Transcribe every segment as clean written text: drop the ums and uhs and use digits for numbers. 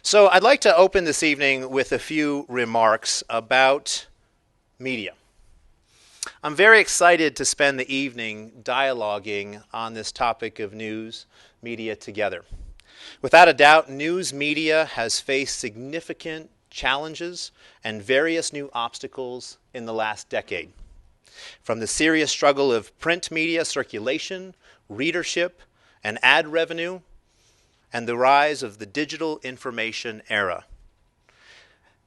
So I'd like to open this evening with a few remarks about media. I'm very excited to spend the evening dialoguing on this topic of news media together. Without a doubt, news media has faced significant challenges and various new obstacles in the last decade. From the serious struggle of print media circulation, readership, and ad revenue, and the rise of the digital information era.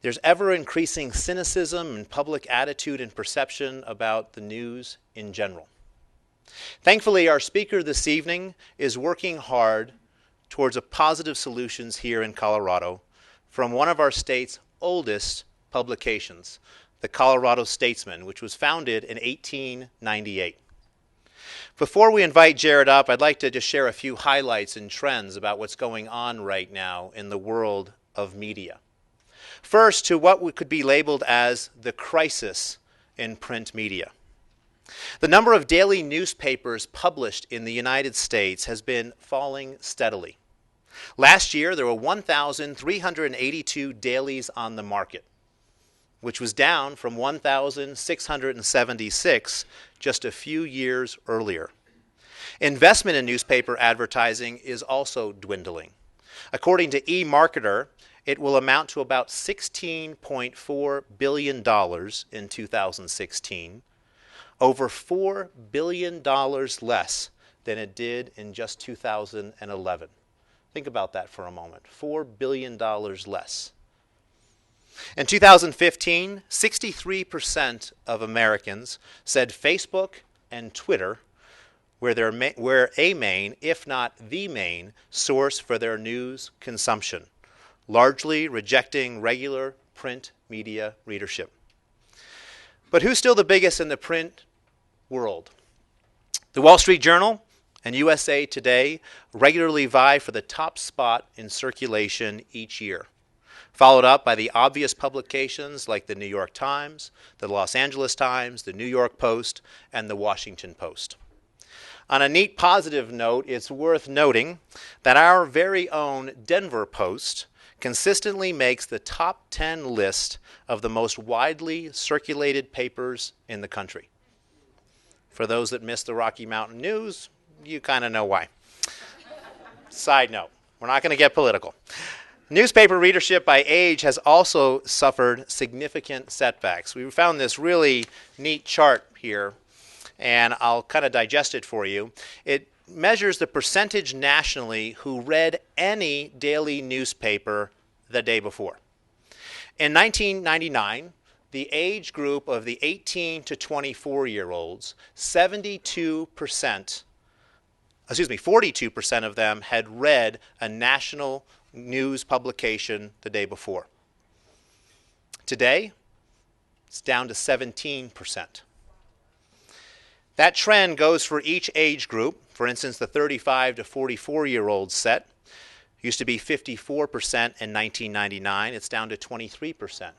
There's ever-increasing cynicism and public attitude and perception about the news in general. Thankfully, our speaker this evening is working hard towards a positive solutions here in Colorado from one of our state's oldest publications, the Colorado Statesman, which was founded in 1898. Before we invite Jared up, I'd like to just share a few highlights and trends about what's going on right now in the world of media. First, to what could be labeled as the crisis in print media. The number of daily newspapers published in the United States has been falling steadily. Last year, there were 1,382 dailies on the market, which was down from 1,676 just a few years earlier. Investment in newspaper advertising is also dwindling. According to eMarketer, it will amount to about $16.4 billion in 2016, over $4 billion less than it did in just 2011. Think about that for a moment. $4 billion less. In 2015, 63% of Americans said Facebook and Twitter were a main, if not the main, source for their news consumption, largely rejecting regular print media readership. But who's still the biggest in the print world? The Wall Street Journal and USA Today regularly vie for the top spot in circulation each year, followed up by the obvious publications like the New York Times, the Los Angeles Times, the New York Post, and the Washington Post. On a neat positive note, it's worth noting that our very own Denver Post consistently makes the top 10 list of the most widely circulated papers in the country. For those that missed the Rocky Mountain News, you kind of know why. Side note, we're not going to get political. Newspaper readership by age has also suffered significant setbacks. We found this really neat chart here, and I'll kind of digest it for you. It measures the percentage nationally who read any daily newspaper the day before. In 1999, the age group of the 18 to 24-year-olds, 42% of them had read a national news publication the day before. Today, it's down to 17%. That trend goes for each age group. For instance, the 35 to 44-year-old set used to be 54% in 1999. It's down to 23%.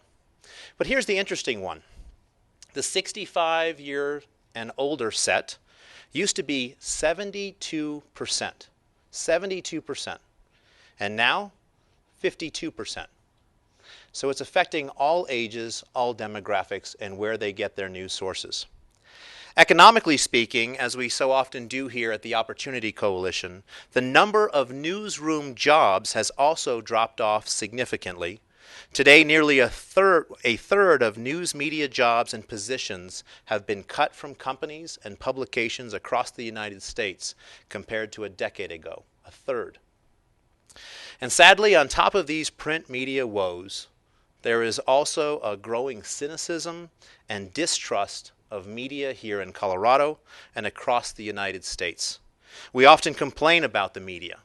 But here's the interesting one. The 65-year and older set used to be 72%. 72%. And now, 52%. So it's affecting all ages, all demographics, and where they get their news sources. Economically speaking, as we so often do here at the Opportunity Coalition, the number of newsroom jobs has also dropped off significantly. Today, nearly a third of news media jobs and positions have been cut from companies and publications across the United States compared to a decade ago. A third. And sadly, on top of these print media woes, there is also a growing cynicism and distrust of media here in Colorado and across the United States. We often complain about the media,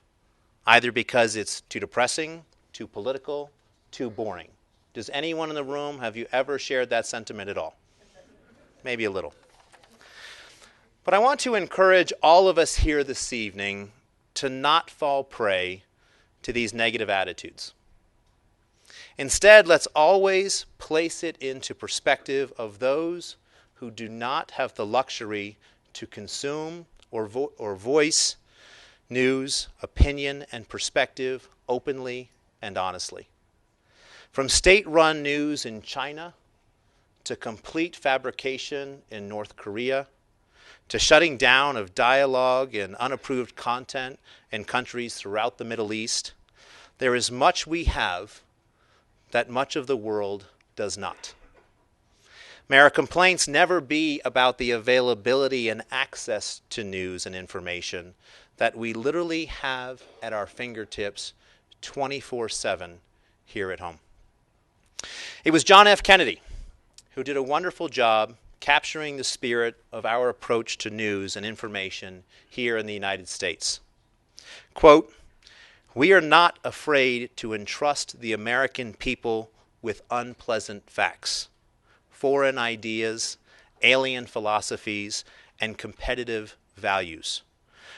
either because it's too depressing, too political, too boring. Does anyone in the room, have you ever shared that sentiment at all? Maybe a little. But I want to encourage all of us here this evening to not fall prey to these negative attitudes. Instead, let's always place it into perspective of those who do not have the luxury to consume or voice news, opinion, and perspective openly and honestly. From state-run news in China to complete fabrication in North Korea to shutting down of dialogue and unapproved content in countries throughout the Middle East, there is much we have that much of the world does not. May our complaints never be about the availability and access to news and information that we literally have at our fingertips 24/7 here at home. It was John F. Kennedy who did a wonderful job capturing the spirit of our approach to news and information here in the United States. Quote, "We are not afraid to entrust the American people with unpleasant facts, foreign ideas, alien philosophies, and competitive values.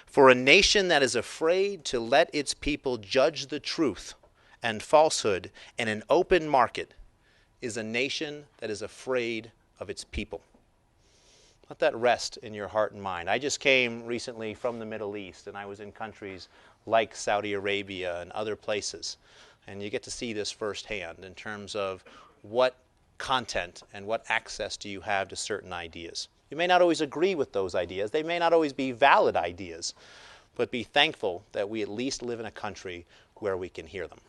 For a nation that is afraid to let its people judge the truth and falsehood in an open market is a nation that is afraid of its people." Let that rest in your heart and mind. I just came recently from the Middle East, and I was in countries like Saudi Arabia and other places. And you get to see this firsthand in terms of what content and what access do you have to certain ideas. You may not always agree with those ideas. They may not always be valid ideas, but be thankful that we at least live in a country where we can hear them.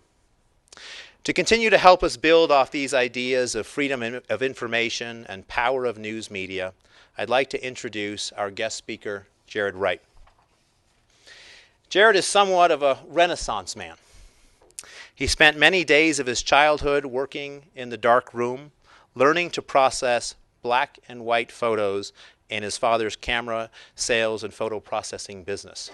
To continue to help us build off these ideas of freedom of information and power of news media, I'd like to introduce our guest speaker, Jared Wright. Jared is somewhat of a Renaissance man. He spent many days of his childhood working in the dark room, learning to process black and white photos in his father's camera sales and photo processing business.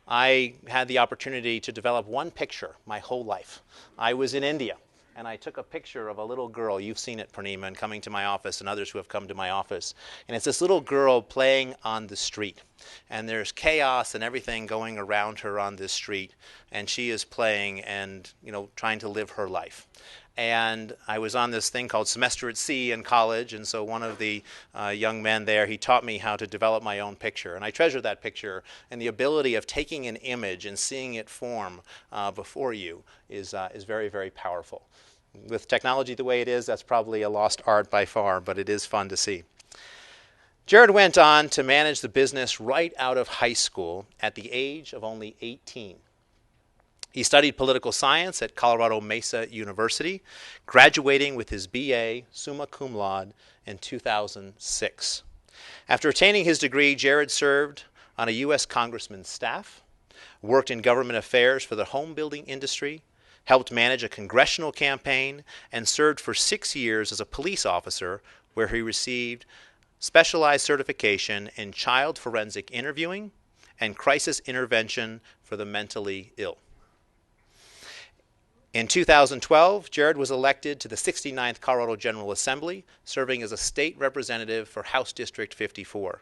I had the opportunity to develop one picture my whole life. I was in India, and I took a picture of a little girl. You've seen it, Purnima, and coming to my office, and others who have come to my office. And it's this little girl playing on the street. And there's chaos and everything going around her on this street. And she is playing and, trying to live her life. And I was on this thing called Semester at Sea in college, and so one of the young men there, he taught me how to develop my own picture. And I treasure that picture, and the ability of taking an image and seeing it form before you is very, very powerful. With technology the way it is, that's probably a lost art by far, but it is fun to see. Jared went on to manage the business right out of high school at the age of only 18. He studied political science at Colorado Mesa University, graduating with his BA summa cum laude in 2006. After attaining his degree, Jared served on a U.S. congressman's staff, worked in government affairs for the home building industry, helped manage a congressional campaign, and served for 6 years as a police officer where he received specialized certification in child forensic interviewing and crisis intervention for the mentally ill. In 2012, Jared was elected to the 69th Colorado General Assembly, serving as a state representative for House District 54.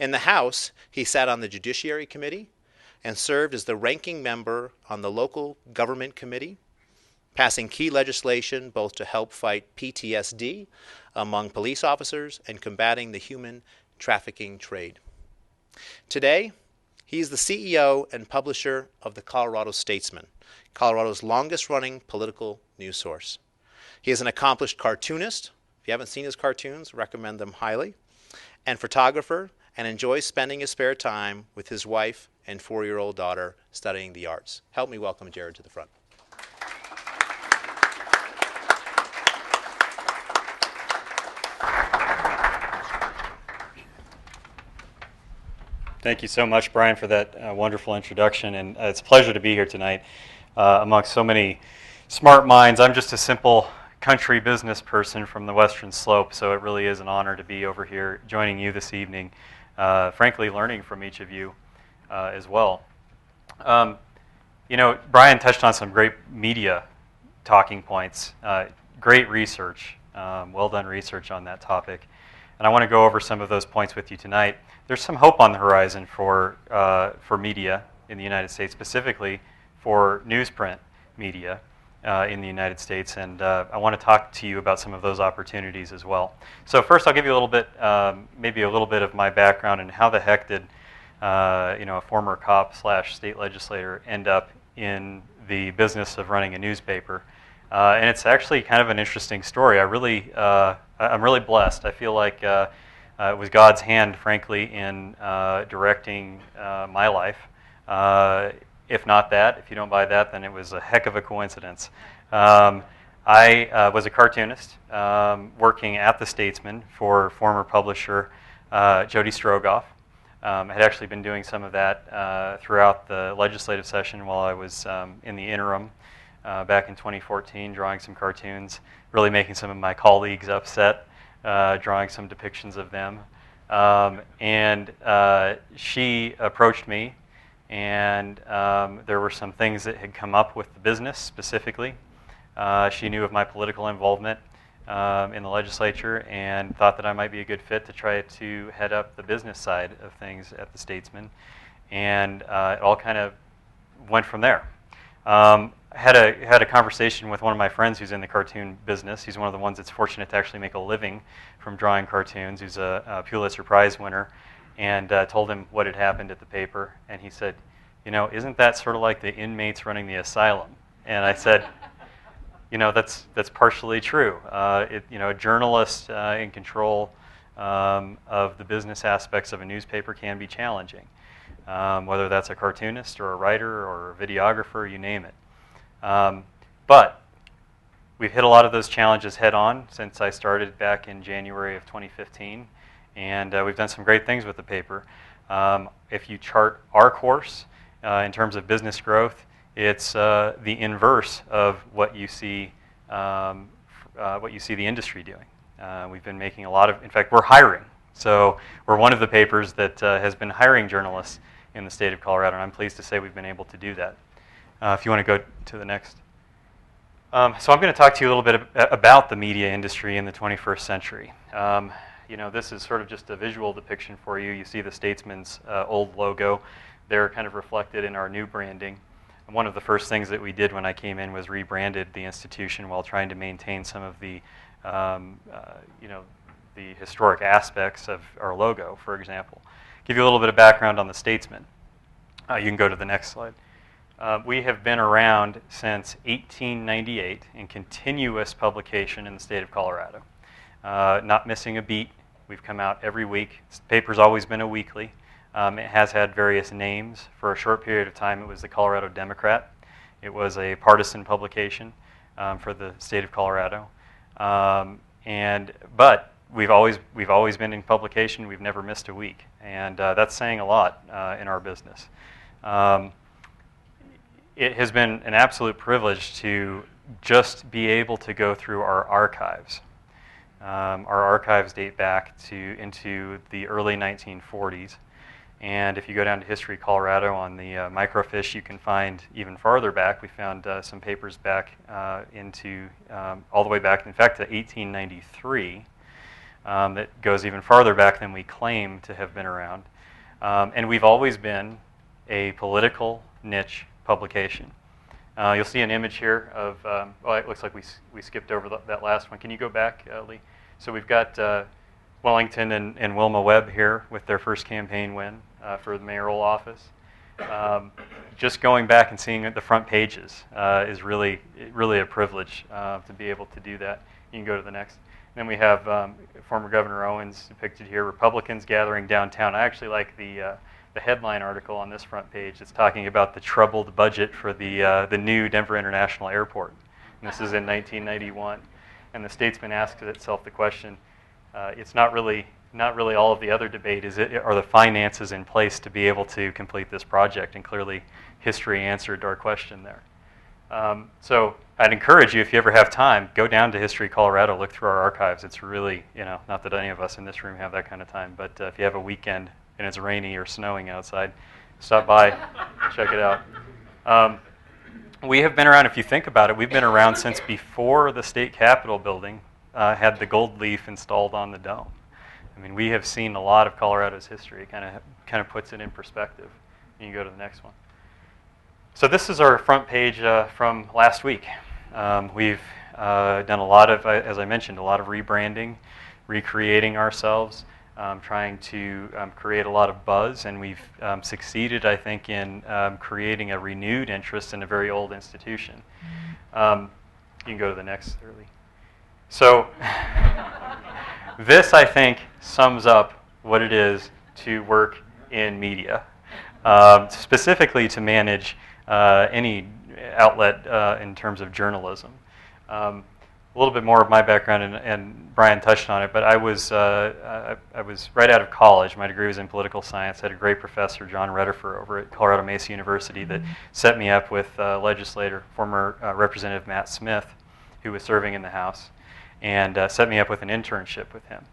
In the House, he sat on the Judiciary Committee and served as the ranking member on the Local Government Committee, passing key legislation both to help fight PTSD among police officers and combating the human trafficking trade. Today, he is the CEO and publisher of the Colorado Statesman, Colorado's longest-running political news source. He is an accomplished cartoonist. If you haven't seen his cartoons, recommend them highly. And photographer, and enjoys spending his spare time with his wife and 4-year-old daughter studying the arts. Help me welcome Jared to the front. Thank you so much, Brian, for that wonderful introduction. And it's a pleasure to be here tonight amongst so many smart minds. I'm just a simple country business person from the Western Slope, so it really is an honor to be over here joining you this evening, frankly learning from each of you as well. Brian touched on some great media talking points, great research, well done research on that topic. And I want to go over some of those points with you tonight. There's some hope on the horizon for media in the United States, specifically for newsprint media in the United States, and I want to talk to you about some of those opportunities as well. So first, I'll give you a little bit, maybe a little bit of my background and how the heck did a former cop / state legislator end up in the business of running a newspaper. And it's actually kind of an interesting story. I'm really blessed. I feel like it was God's hand, frankly, in directing my life. If not that, if you don't buy that, then it was a heck of a coincidence. I was a cartoonist working at the Statesman for former publisher Jody Strogoff. I had actually been doing some of that throughout the legislative session while I was in the interim back in 2014, drawing some cartoons, really making some of my colleagues upset, drawing some depictions of them. And she approached me, and there were some things that had come up with the business specifically. She knew of my political involvement in the legislature and thought that I might be a good fit to try to head up the business side of things at the Statesman. And it all kind of went from there. I had a conversation with one of my friends who's in the cartoon business. He's one of the ones that's fortunate to actually make a living from drawing cartoons. He's a Pulitzer Prize winner, and told him what had happened at the paper. And he said, isn't that sort of like the inmates running the asylum? And I said, that's partially true. A journalist in control of the business aspects of a newspaper can be challenging, whether that's a cartoonist or a writer or a videographer, you name it. But we've hit a lot of those challenges head on since I started back in January of 2015, and we've done some great things with the paper. If you chart our course in terms of business growth, it's the inverse of what you see the industry doing. We've been making in fact, we're hiring. So we're one of the papers that has been hiring journalists in the state of Colorado, and I'm pleased to say we've been able to do that. If you want to go to the next. So I'm going to talk to you a little bit about the media industry in the 21st century. This is sort of just a visual depiction for you. You see the Statesman's old logo. They're kind of reflected in our new branding. One of the first things that we did when I came in was rebranded the institution while trying to maintain some of the, the historic aspects of our logo, for example. Give you a little bit of background on the Statesman. You can go to the next slide. We have been around since 1898 in continuous publication in the state of Colorado. Not missing a beat. We've come out every week. The paper's always been a weekly. It has had various names. For a short period of time, it was the Colorado Democrat. It was a partisan publication for the state of Colorado. But we've always been in publication. We've never missed a week, and that's saying a lot in our business. It has been an absolute privilege to just be able to go through our archives. Our archives date back into the early 1940s. And if you go down to History Colorado on the microfiche, you can find even farther back. We found some papers back all the way back, in fact, to 1893. That goes even farther back than we claim to have been around. And we've always been a political niche publication. You'll see an image here of, it looks like we skipped over that last one. Can you go back, Lee? So we've got Wellington and Wilma Webb here with their first campaign win for the mayoral office. Just going back and seeing the front pages is really a privilege to be able to do that. You can go to the next. And then we have former Governor Owens depicted here, Republicans gathering downtown. I actually like the headline article on this front page. It's talking about the troubled budget for the new Denver International Airport. And this is in 1991. And the Statesman asks itself the question, it's not really all of the other debate. Are the finances in place to be able to complete this project? And clearly, history answered our question there. So I'd encourage you, if you ever have time, go down to History Colorado, look through our archives. It's really, not that any of us in this room have that kind of time, but if you have a weekend and it's rainy or snowing outside, stop by, check it out. We have been around, if you think about it, we've been around since before the state capitol building had the gold leaf installed on the dome. I mean, we have seen a lot of Colorado's history. It kind of puts it in perspective. You can go to the next one. So this is our front page from last week. We've done a lot of, as I mentioned, a lot of rebranding, recreating ourselves. trying to create a lot of buzz, and we've succeeded, I think, in creating a renewed interest in a very old institution. You can go to the next, early. So this, I think, sums up what it is to work in media, specifically to manage any outlet in terms of journalism. A little bit more of my background, and Brian touched on it, but I was right out of college. My degree was in political science. I had a great professor, John Redifer, over at Colorado Mesa University that set me up with former Representative Matt Smith, who was serving in the House, and set me up with an internship with him.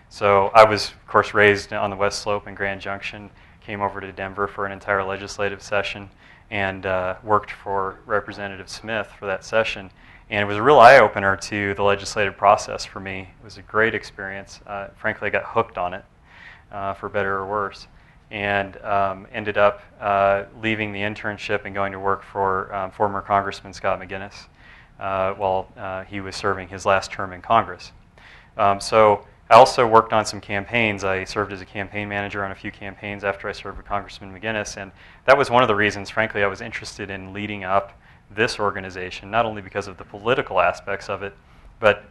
So I was, of course, raised on the West Slope in Grand Junction, came over to Denver for an entire legislative session, and worked for Representative Smith for that session. And it was a real eye-opener to the legislative process for me. It was a great experience. Frankly, I got hooked on it, for better or worse, and ended up leaving the internship and going to work for former Congressman Scott McGinnis while he was serving his last term in Congress. So I also worked on some campaigns. I served as a campaign manager on a few campaigns after I served with Congressman McGinnis, and that was one of the reasons, frankly, I was interested in leading up this organization, not only because of the political aspects of it, but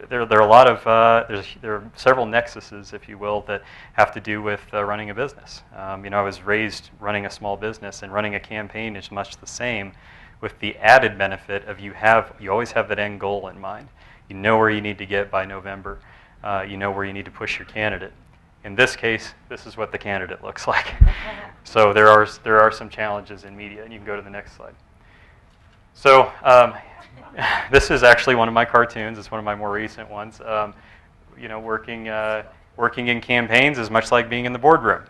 there are a lot of there are several nexuses, if you will, that have to do with running a business. I was raised running a small business, and running a campaign is much the same, with the added benefit of you always have that end goal in mind. You know where you need to get by November. You know where you need to push your candidate. In this case, this is what the candidate looks like. So there are some challenges in media, and you can go to the next slide. So this is actually one of my cartoons. It's one of my more recent ones. Working in campaigns is much like being in the boardroom.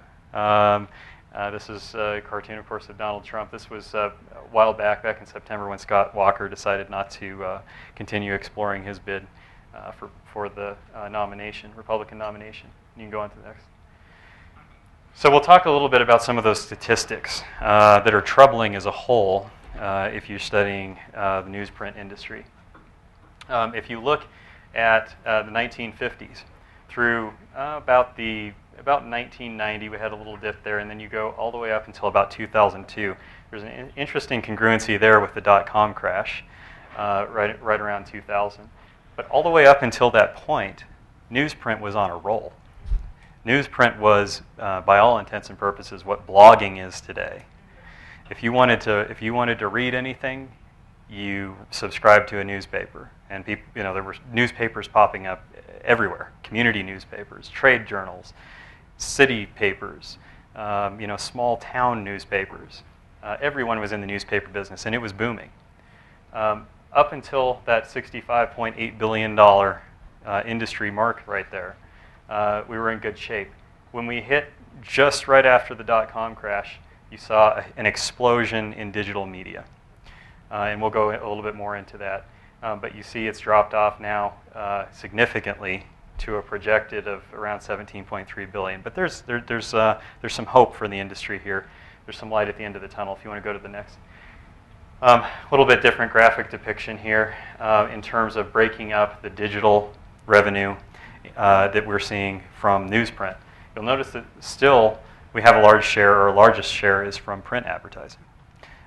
This is a cartoon, of course, of Donald Trump. This was a while back in September, when Scott Walker decided not to continue exploring his bid for the Republican nomination. You can go on to the next. So we'll talk a little bit about some of those statistics that are troubling as a whole if you're studying the newsprint industry. If you look at the 1950s through about 1990, we had a little dip there, and then you go all the way up until about 2002. There's an interesting congruency there with the dot-com crash right around 2000. But all the way up until that point, newsprint was on a roll. Newsprint was, by all intents and purposes, what blogging is today. If you wanted to read anything, you subscribed to a newspaper, and there were newspapers popping up everywhere: community newspapers, trade journals, city papers, small town newspapers. Everyone was in the newspaper business, and it was booming. Up until that $65.8 billion industry mark right there, we were in good shape. When we hit just right after the dot-com crash, you saw an explosion in digital media. And we'll go a little bit more into that. But you see it's dropped off now significantly to a projected of around $17.3 billion. But there's some hope for the industry here. There's some light at the end of the tunnel. If you want to go to the next. A little bit different graphic depiction here in terms of breaking up the digital revenue that we're seeing from newsprint. You'll notice that still we have a large share, or our largest share is from print advertising.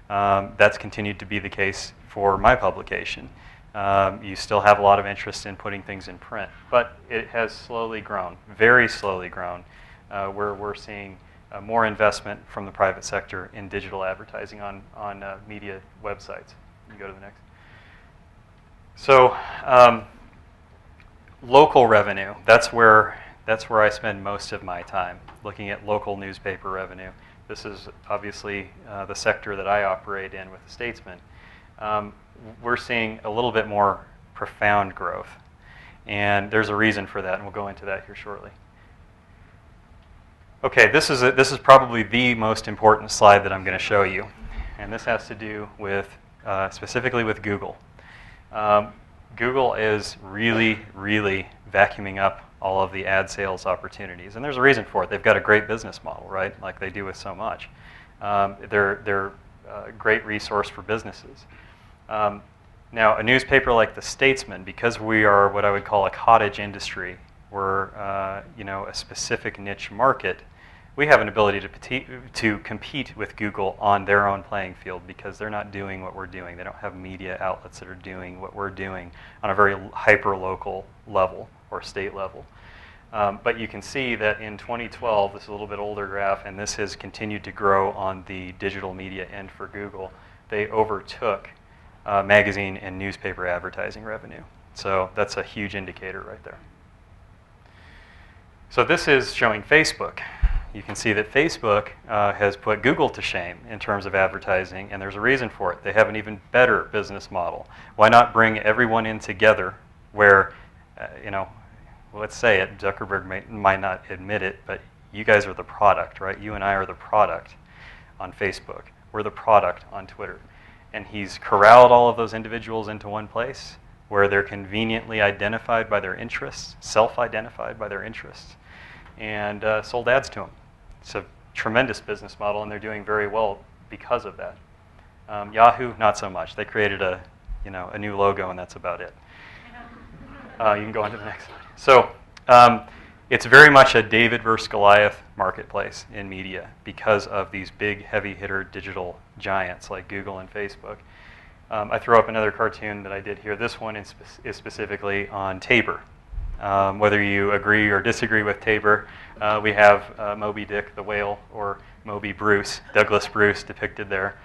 That's continued to be the case for my publication. You still have a lot of interest in putting things in print, but it has slowly grown, very slowly grown, where we're seeing more investment from the private sector in digital advertising on media websites. You go to the next. So local revenue, that's where I spend most of my time, looking at local newspaper revenue. This is obviously the sector that I operate in with the Statesman. We're seeing a little bit more profound growth, and there's a reason for that, and we'll go into that here shortly. Okay, this is probably the most important slide that I'm going to show you, and this has to do with specifically with Google. Google is really, really vacuuming up all of the ad sales opportunities, and there's a reason for it. They've got a great business model, right? Like they do with so much. They're a great resource for businesses. Now, a newspaper like the Statesman, because we are what I would call a cottage industry, we're a specific niche market, we have an ability to compete with Google on their own playing field because they're not doing what we're doing. They don't have media outlets that are doing what we're doing on a very hyper-local level or state level. But you can see that in 2012, this is a little bit older graph, and this has continued to grow on the digital media end for Google. They overtook magazine and newspaper advertising revenue. So that's a huge indicator right there. So this is showing Facebook. You can see that Facebook has put Google to shame in terms of advertising, and there's a reason for it. They have an even better business model. Why not bring everyone in together where, let's say it, Zuckerberg might not admit it, but you guys are the product, right? You and I are the product on Facebook. We're the product on Twitter. And he's corralled all of those individuals into one place where they're conveniently identified by their interests, self-identified by their interests, and sold ads to them. It's a tremendous business model, and they're doing very well because of that. Yahoo, not so much. They created a new logo, and that's about it. You can go on to the next slide. So it's very much a David versus Goliath marketplace in media because of these big, heavy-hitter digital giants like Google and Facebook. I threw up another cartoon that I did here. This one is specifically on Tabor. Whether you agree or disagree with Tabor, we have Moby Dick the whale, or Moby Bruce, Douglas Bruce depicted there,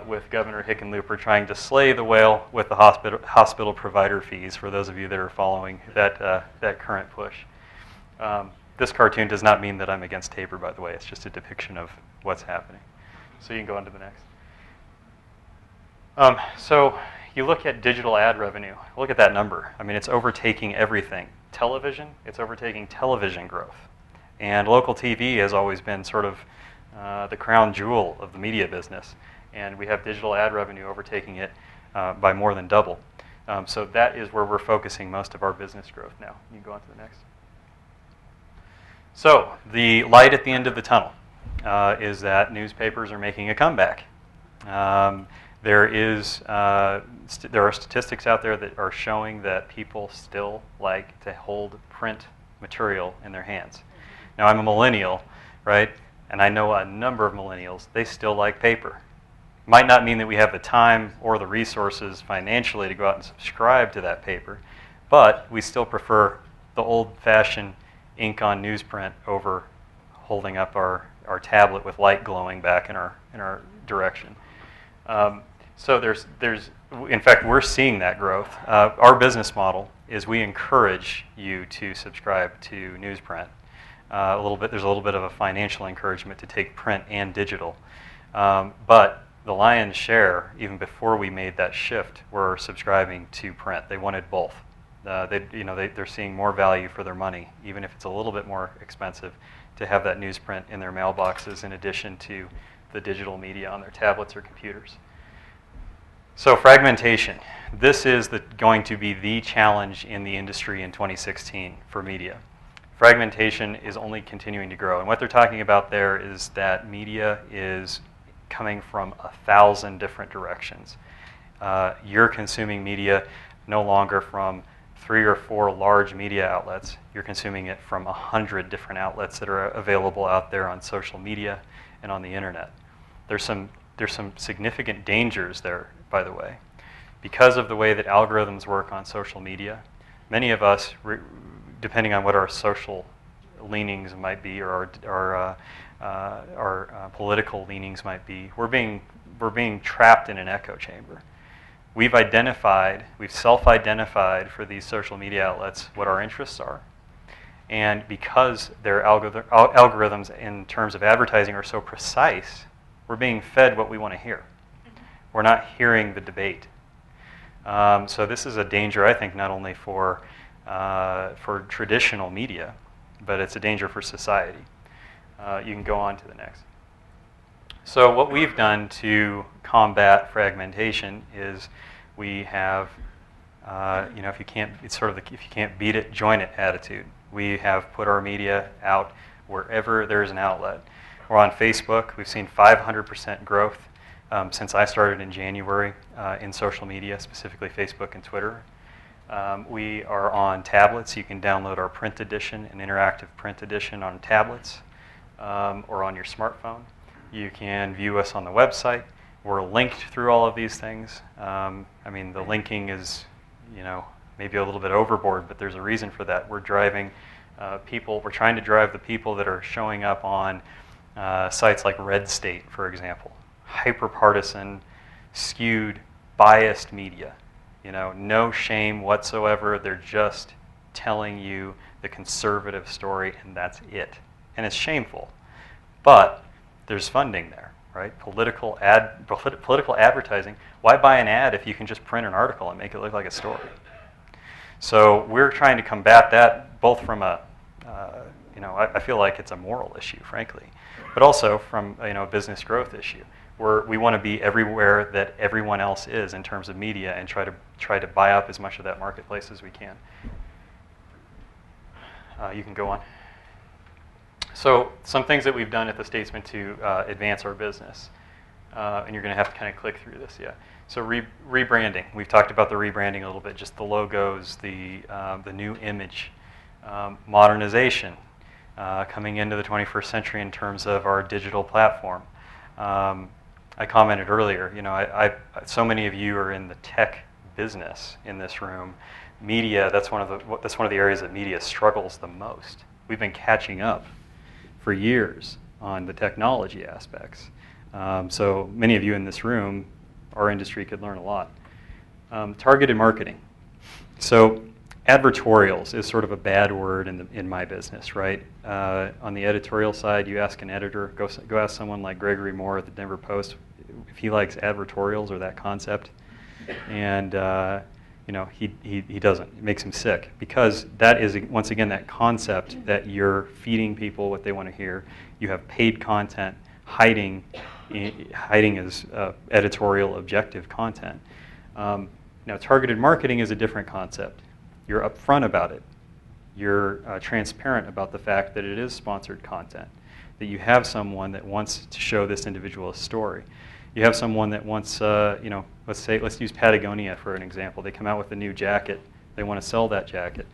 with Governor Hickenlooper trying to slay the whale with the hospital provider fees, for those of you that are following that current push. This cartoon does not mean that I'm against Tabor, by the way. It's just a depiction of what's happening. So you can go on to the next. So you look at digital ad revenue. Look at that number. I mean, it's overtaking everything. Television, it's overtaking television growth. And local TV has always been sort of the crown jewel of the media business. And we have digital ad revenue overtaking it by more than double. So that is where we're focusing most of our business growth now. You can go on to the next. So the light at the end of the tunnel is that newspapers are making a comeback. There are statistics out there that are showing that people still like to hold print material in their hands. Now, I'm a millennial, right? And I know a number of millennials. They still like paper. Might not mean that we have the time or the resources financially to go out and subscribe to that paper, but we still prefer the old-fashioned ink-on newsprint over holding up our tablet with light glowing back in our direction. So in fact, we're seeing that growth. Our business model is we encourage you to subscribe to newsprint. There's a little bit of a financial encouragement to take print and digital. But the lion's share, even before we made that shift, were subscribing to print. They wanted both. They're seeing more value for their money, even if it's a little bit more expensive, to have that newsprint in their mailboxes in addition to the digital media on their tablets or computers. So fragmentation. This is going to be the challenge in the industry in 2016 for media. Fragmentation is only continuing to grow. And what they're talking about there is that media is coming from 1,000 different directions. You're consuming media no longer from 3 or 4 large media outlets. You're consuming it from 100 different outlets that are available out there on social media and on the internet. There's some significant dangers there, by the way. Because of the way that algorithms work on social media, many of us, depending on what our social leanings might be or our political leanings might be, we're being trapped in an echo chamber. We've self-identified for these social media outlets what our interests are. And because their algorithms in terms of advertising are so precise, we're being fed what we want to hear. We're not hearing the debate. So this is a danger, I think, not only for traditional media, but it's a danger for society. You can go on to the next. So what we've done to combat fragmentation is we have, if you can't beat it, join it attitude. We have put our media out wherever there's an outlet. We're on Facebook. We've seen 500% growth since I started in January in social media, specifically Facebook and Twitter. We are on tablets. You can download our print edition, an interactive print edition on tablets or on your smartphone. You can view us on the website. We're linked through all of these things. I mean, the linking is, maybe a little bit overboard, but there's a reason for that. We're driving people. We're trying to drive the people that are showing up on sites like Red State, for example. Hyper-partisan, skewed, biased media. No shame whatsoever. They're just telling you the conservative story, and that's it. And it's shameful. But there's funding there, right? Political advertising. Why buy an ad if you can just print an article and make it look like a story? So we're trying to combat that both from a, I feel like it's a moral issue, frankly, but also from a business growth issue. We want to be everywhere that everyone else is in terms of media and try to buy up as much of that marketplace as we can. You can go on. So some things that we've done at the Statesman to advance our business, and you're going to have to kind of click through this, yeah. So rebranding. We've talked about the rebranding a little bit, just the logos, the new image, modernization, coming into the 21st century in terms of our digital platform. I commented earlier, so many of you are in the tech business in this room. Media, that's one of the areas that media struggles the most. We've been catching up for years on the technology aspects. So many of you in this room, our industry could learn a lot. Targeted marketing. So advertorials is sort of a bad word in my business, right? On the editorial side, you ask an editor, go ask someone like Gregory Moore at the Denver Post if he likes advertorials or that concept, and he doesn't. It makes him sick because that is once again that concept that you're feeding people what they want to hear. You have paid content hiding as editorial objective content. Now, targeted marketing is a different concept. You're upfront about it. You're transparent about the fact that it is sponsored content, that you have someone that wants to show this individual a story. You have someone that wants, let's use Patagonia for an example. They come out with a new jacket. They want to sell that jacket.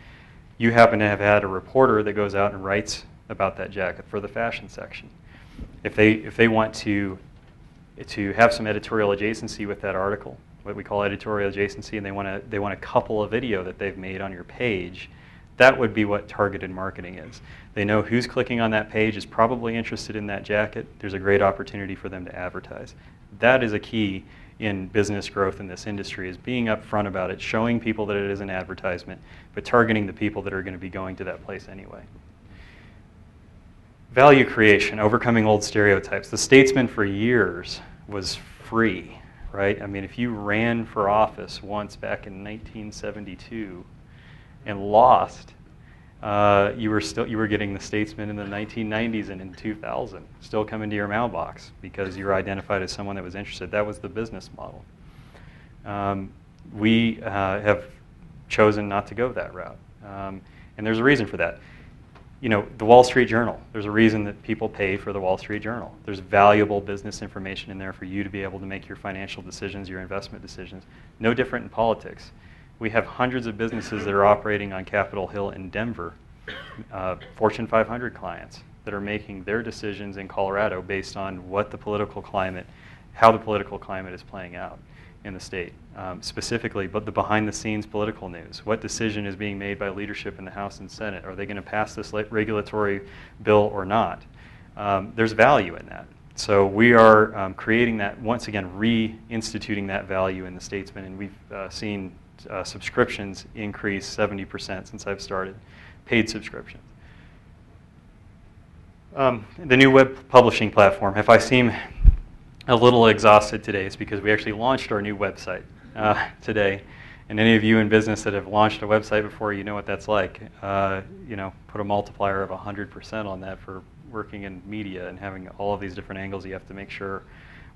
You happen to have had a reporter that goes out and writes about that jacket for the fashion section. If they want to have some editorial adjacency with that article, what we call editorial adjacency, and they want to couple a video that they've made on your page, that would be what targeted marketing is. They know who's clicking on that page is probably interested in that jacket. There's a great opportunity for them to advertise. That is a key in business growth in this industry, is being upfront about it, showing people that it is an advertisement, but targeting the people that are going to be going to that place anyway. Value creation, overcoming old stereotypes. The Statesman for years was free, right? I mean, if you ran for office once back in 1972 and lost, you were getting the Statesman in the 1990s and in 2000, still coming to your mailbox because you were identified as someone that was interested. That was the business model. We have chosen not to go that route, and there's a reason for that. The Wall Street Journal, there's a reason that people pay for the Wall Street Journal. There's valuable business information in there for you to be able to make your financial decisions, your investment decisions. No different in politics. We have hundreds of businesses that are operating on Capitol Hill in Denver, Fortune 500 clients that are making their decisions in Colorado based on what the political climate, how the political climate is playing out in the state. Specifically, but the behind-the-scenes political news. What decision is being made by leadership in the House and Senate? Are they going to pass this regulatory bill or not? There's value in that. So we are creating that, once again, reinstituting that value in the Statesman, and we've seen subscriptions increase 70% since I've started, paid subscriptions. The new web publishing platform. If I seem a little exhausted today, it's because we actually launched our new website today. And any of you in business that have launched a website before, you know what that's like. Put a multiplier of 100% on that for working in media and having all of these different angles you have to make sure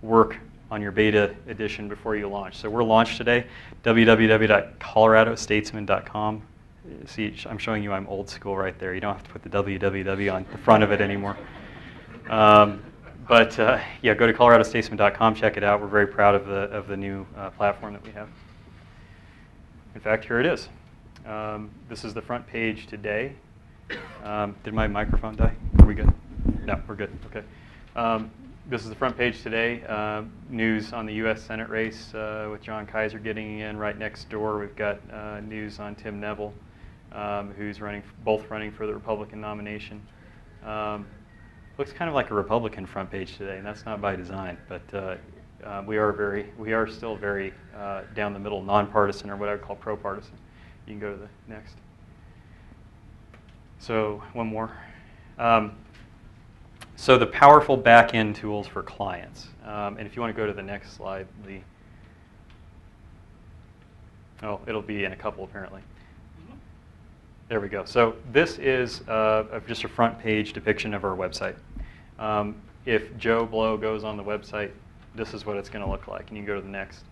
work on your beta edition before you launch. So we're launched today, www.coloradostatesman.com. See, I'm showing you I'm old school right there. You don't have to put the www on the front of it anymore. Go to coloradostatesman.com, check it out. We're very proud of the new platform that we have. In fact, here it is. This is the front page today. Did my microphone die? Are we good? No, we're good. Okay. This is the front page today. News on the U.S. Senate race with John Kaiser getting in. Right next door, we've got news on Tim Neville, who's both running for the Republican nomination. Looks kind of like a Republican front page today, and that's not by design. But we are still very down the middle, nonpartisan, or what I would call pro-partisan. You can go to the next. So one more. So the powerful back-end tools for clients. And if you want to go to the next slide, Lee. Oh, it'll be in a couple apparently. There we go. So this is just a front page depiction of our website. If Joe Blow goes on the website, this is what it's going to look like. And you can go to the next.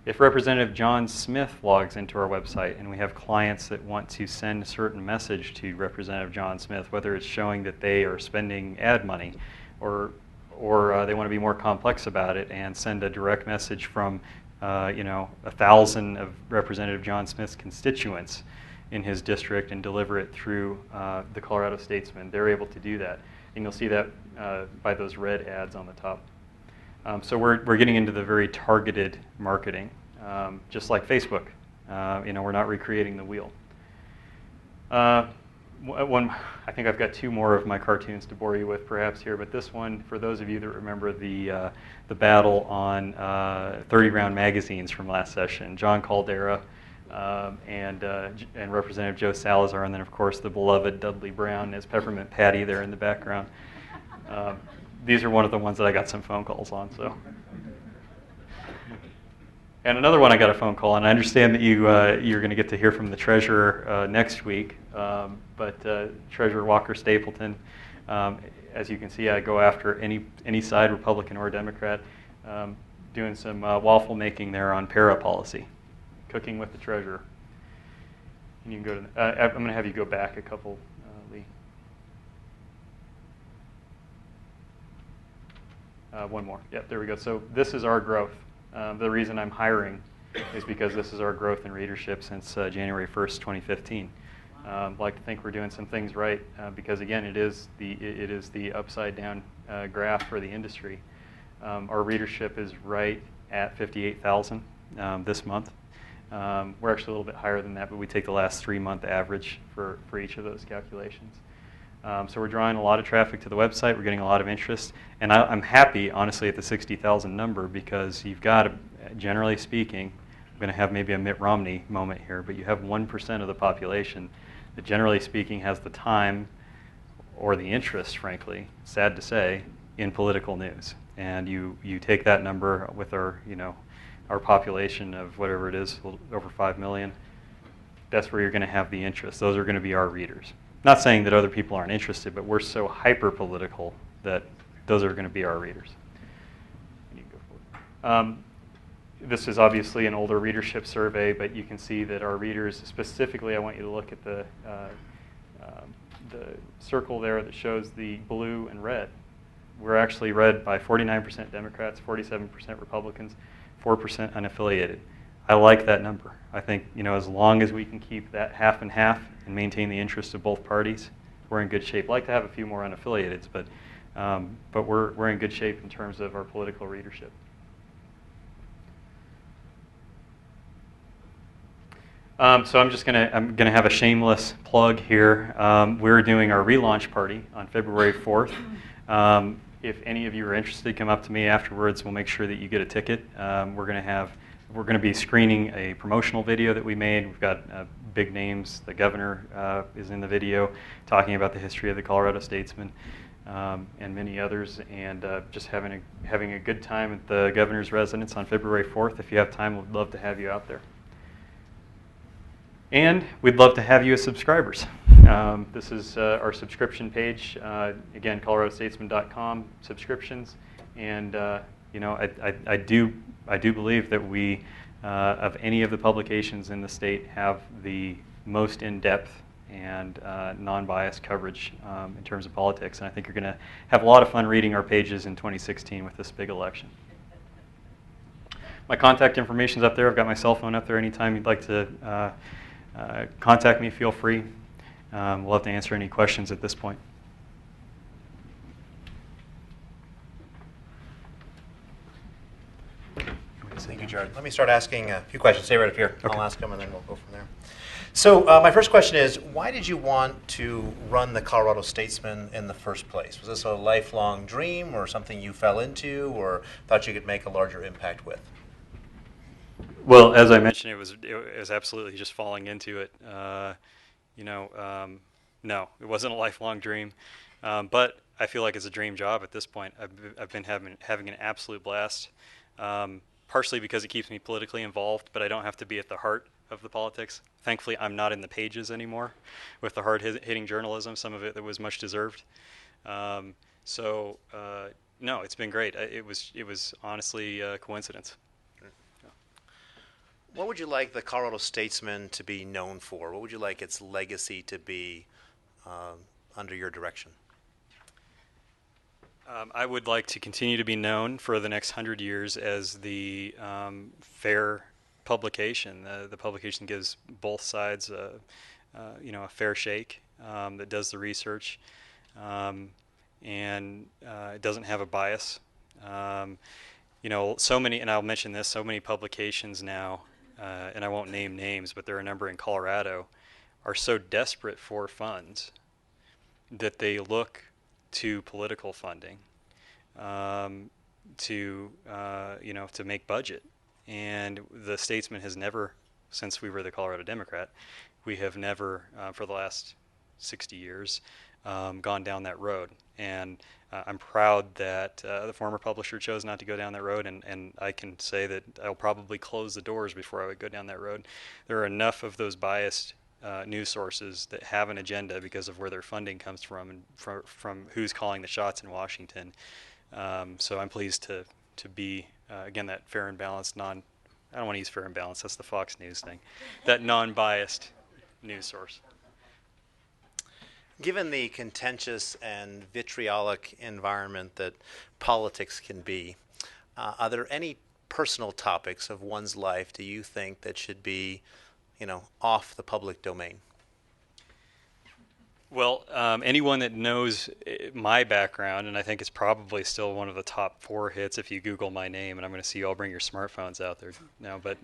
If Representative John Smith logs into our website and we have clients that want to send a certain message to Representative John Smith, whether it's showing that they are spending ad money or they want to be more complex about it and send a direct message from 1,000 of Representative John Smith's constituents in his district and deliver it through the Colorado Statesman, they're able to do that. And you'll see that by those red ads on the top. So we're getting into the very targeted marketing, just like Facebook. We're not recreating the wheel. I think I've got two more of my cartoons to bore you with perhaps here, but this one, for those of you that remember the battle on 30-round magazines from last session, John Caldera and Representative Joe Salazar, and then of course the beloved Dudley Brown as Peppermint Patty there in the background. These are one of the ones that I got some phone calls on. So, and another one I got a phone call, and I understand that you're going to get to hear from the treasurer next week. But Treasurer Walker Stapleton, as you can see, I go after any side, Republican or Democrat, doing some waffle making there on para policy, cooking with the treasurer. And you can go to. I'm going to have you go back a couple, Lee. One more. Yep, there we go. So this is our growth. The reason I'm hiring is because this is our growth in readership since January 1st, 2015. I'd like to think we're doing some things right because, again, it is the upside down graph for the industry. Our readership is right at 58,000 this month. We're actually a little bit higher than that, but we take the last 3-month average for each of those calculations. So we're drawing a lot of traffic to the website. We're getting a lot of interest. And I'm happy, honestly, at the 60,000 number because you've got, generally speaking, I'm going to have maybe a Mitt Romney moment here, but you have 1% of the population that, generally speaking, has the time or the interest, frankly, sad to say, in political news. And you take that number with our population of whatever it is, a little over 5 million, that's where you're going to have the interest. Those are going to be our readers. Not saying that other people aren't interested, but we're so hyper-political that those are going to be our readers. This is obviously an older readership survey, but you can see that our readers, specifically, I want you to look at the circle there that shows the blue and red. We're actually read by 49% Democrats, 47% Republicans, 4% unaffiliated. I like that number. I think as long as we can keep that half and half and maintain the interests of both parties, we're in good shape. I'd like to have a few more unaffiliateds, but we're in good shape in terms of our political readership. So I'm gonna have a shameless plug here. We're doing our relaunch party on February 4th. If any of you are interested, come up to me afterwards. We'll make sure that you get a ticket. We're going to be screening a promotional video that we made. We've got big names. The governor is in the video talking about the history of the Colorado Statesman and many others, and just having a good time at the governor's residence on February 4th. If you have time, we'd love to have you out there. And we'd love to have you as subscribers. This is our subscription page. Again, coloradostatesman.com, subscriptions. And I do believe that we, of any of the publications in the state, have the most in-depth and non-biased coverage in terms of politics. And I think you're going to have a lot of fun reading our pages in 2016 with this big election. My contact information is up there. I've got my cell phone up there anytime you'd like to contact me, feel free. We'll love to answer any questions at this point. Thank you, Jared. Let me start asking a few questions. Stay right up here. Okay. I'll ask them, and then we'll go from there. So my first question is, why did you want to run the Colorado Statesman in the first place? Was this a lifelong dream or something you fell into or thought you could make a larger impact with? Well, as I mentioned, it was absolutely just falling into it. No, it wasn't a lifelong dream, but I feel like it's a dream job at this point. I've been having an absolute blast, partially because it keeps me politically involved, but I don't have to be at the heart of the politics. Thankfully, I'm not in the pages anymore with the hard-hitting journalism, some of it that was much deserved. No, it's been great. It was honestly a coincidence. What would you like the Colorado Statesman to be known for? What would you like its legacy to be under your direction? I would like to continue to be known for the next 100 years as the fair publication. The publication gives both sides a fair shake, that does the research, and it doesn't have a bias. So many, and I'll mention this, so many publications now, and I won't name names, but there are a number in Colorado, are so desperate for funds that they look to political funding to make budget. And the Statesman has never, since we were the Colorado Democrat, we have never, for the last 60 years, gone down that road. And I'm proud that the former publisher chose not to go down that road, and I can say that I'll probably close the doors before I would go down that road. There are enough of those biased news sources that have an agenda because of where their funding comes from and from who's calling the shots in Washington. So I'm pleased to be, again, that fair and balanced, I don't want to use fair and balanced, that's the Fox News thing, that non-biased news source. Given the contentious and vitriolic environment that politics can be, are there any personal topics of one's life do you think that should be, off the public domain? Well, anyone that knows my background, and I think it's probably still one of the top 4 hits if you Google my name, and I'm going to see you all bring your smartphones out there now, but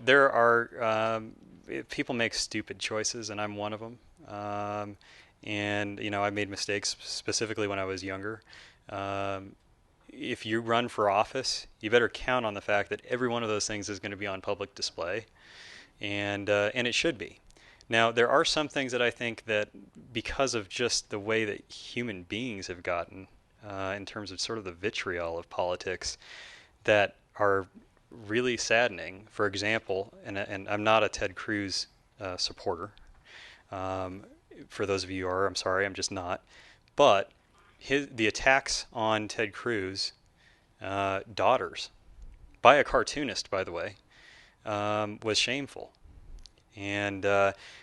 there are people make stupid choices, and I'm one of them. And I made mistakes specifically when I was younger. If you run for office, you better count on the fact that every one of those things is going to be on public display, and it should be. Now, there are some things that I think that because of just the way that human beings have gotten in terms of sort of the vitriol of politics that are really saddening. For example, and I'm not a Ted Cruz supporter. For those of you who are, I'm sorry, I'm just not. But the attacks on Ted Cruz daughters, by a cartoonist, by the way, was shameful. And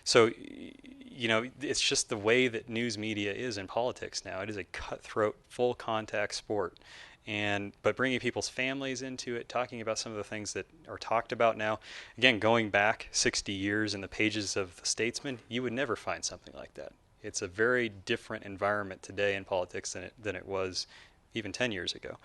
so, it's just the way that news media is in politics now. It is a cutthroat, full contact sport. But bringing people's families into it, talking about some of the things that are talked about now, again, going back 60 years in the pages of the Statesman, you would never find something like that. It's a very different environment today in politics than it was even 10 years ago.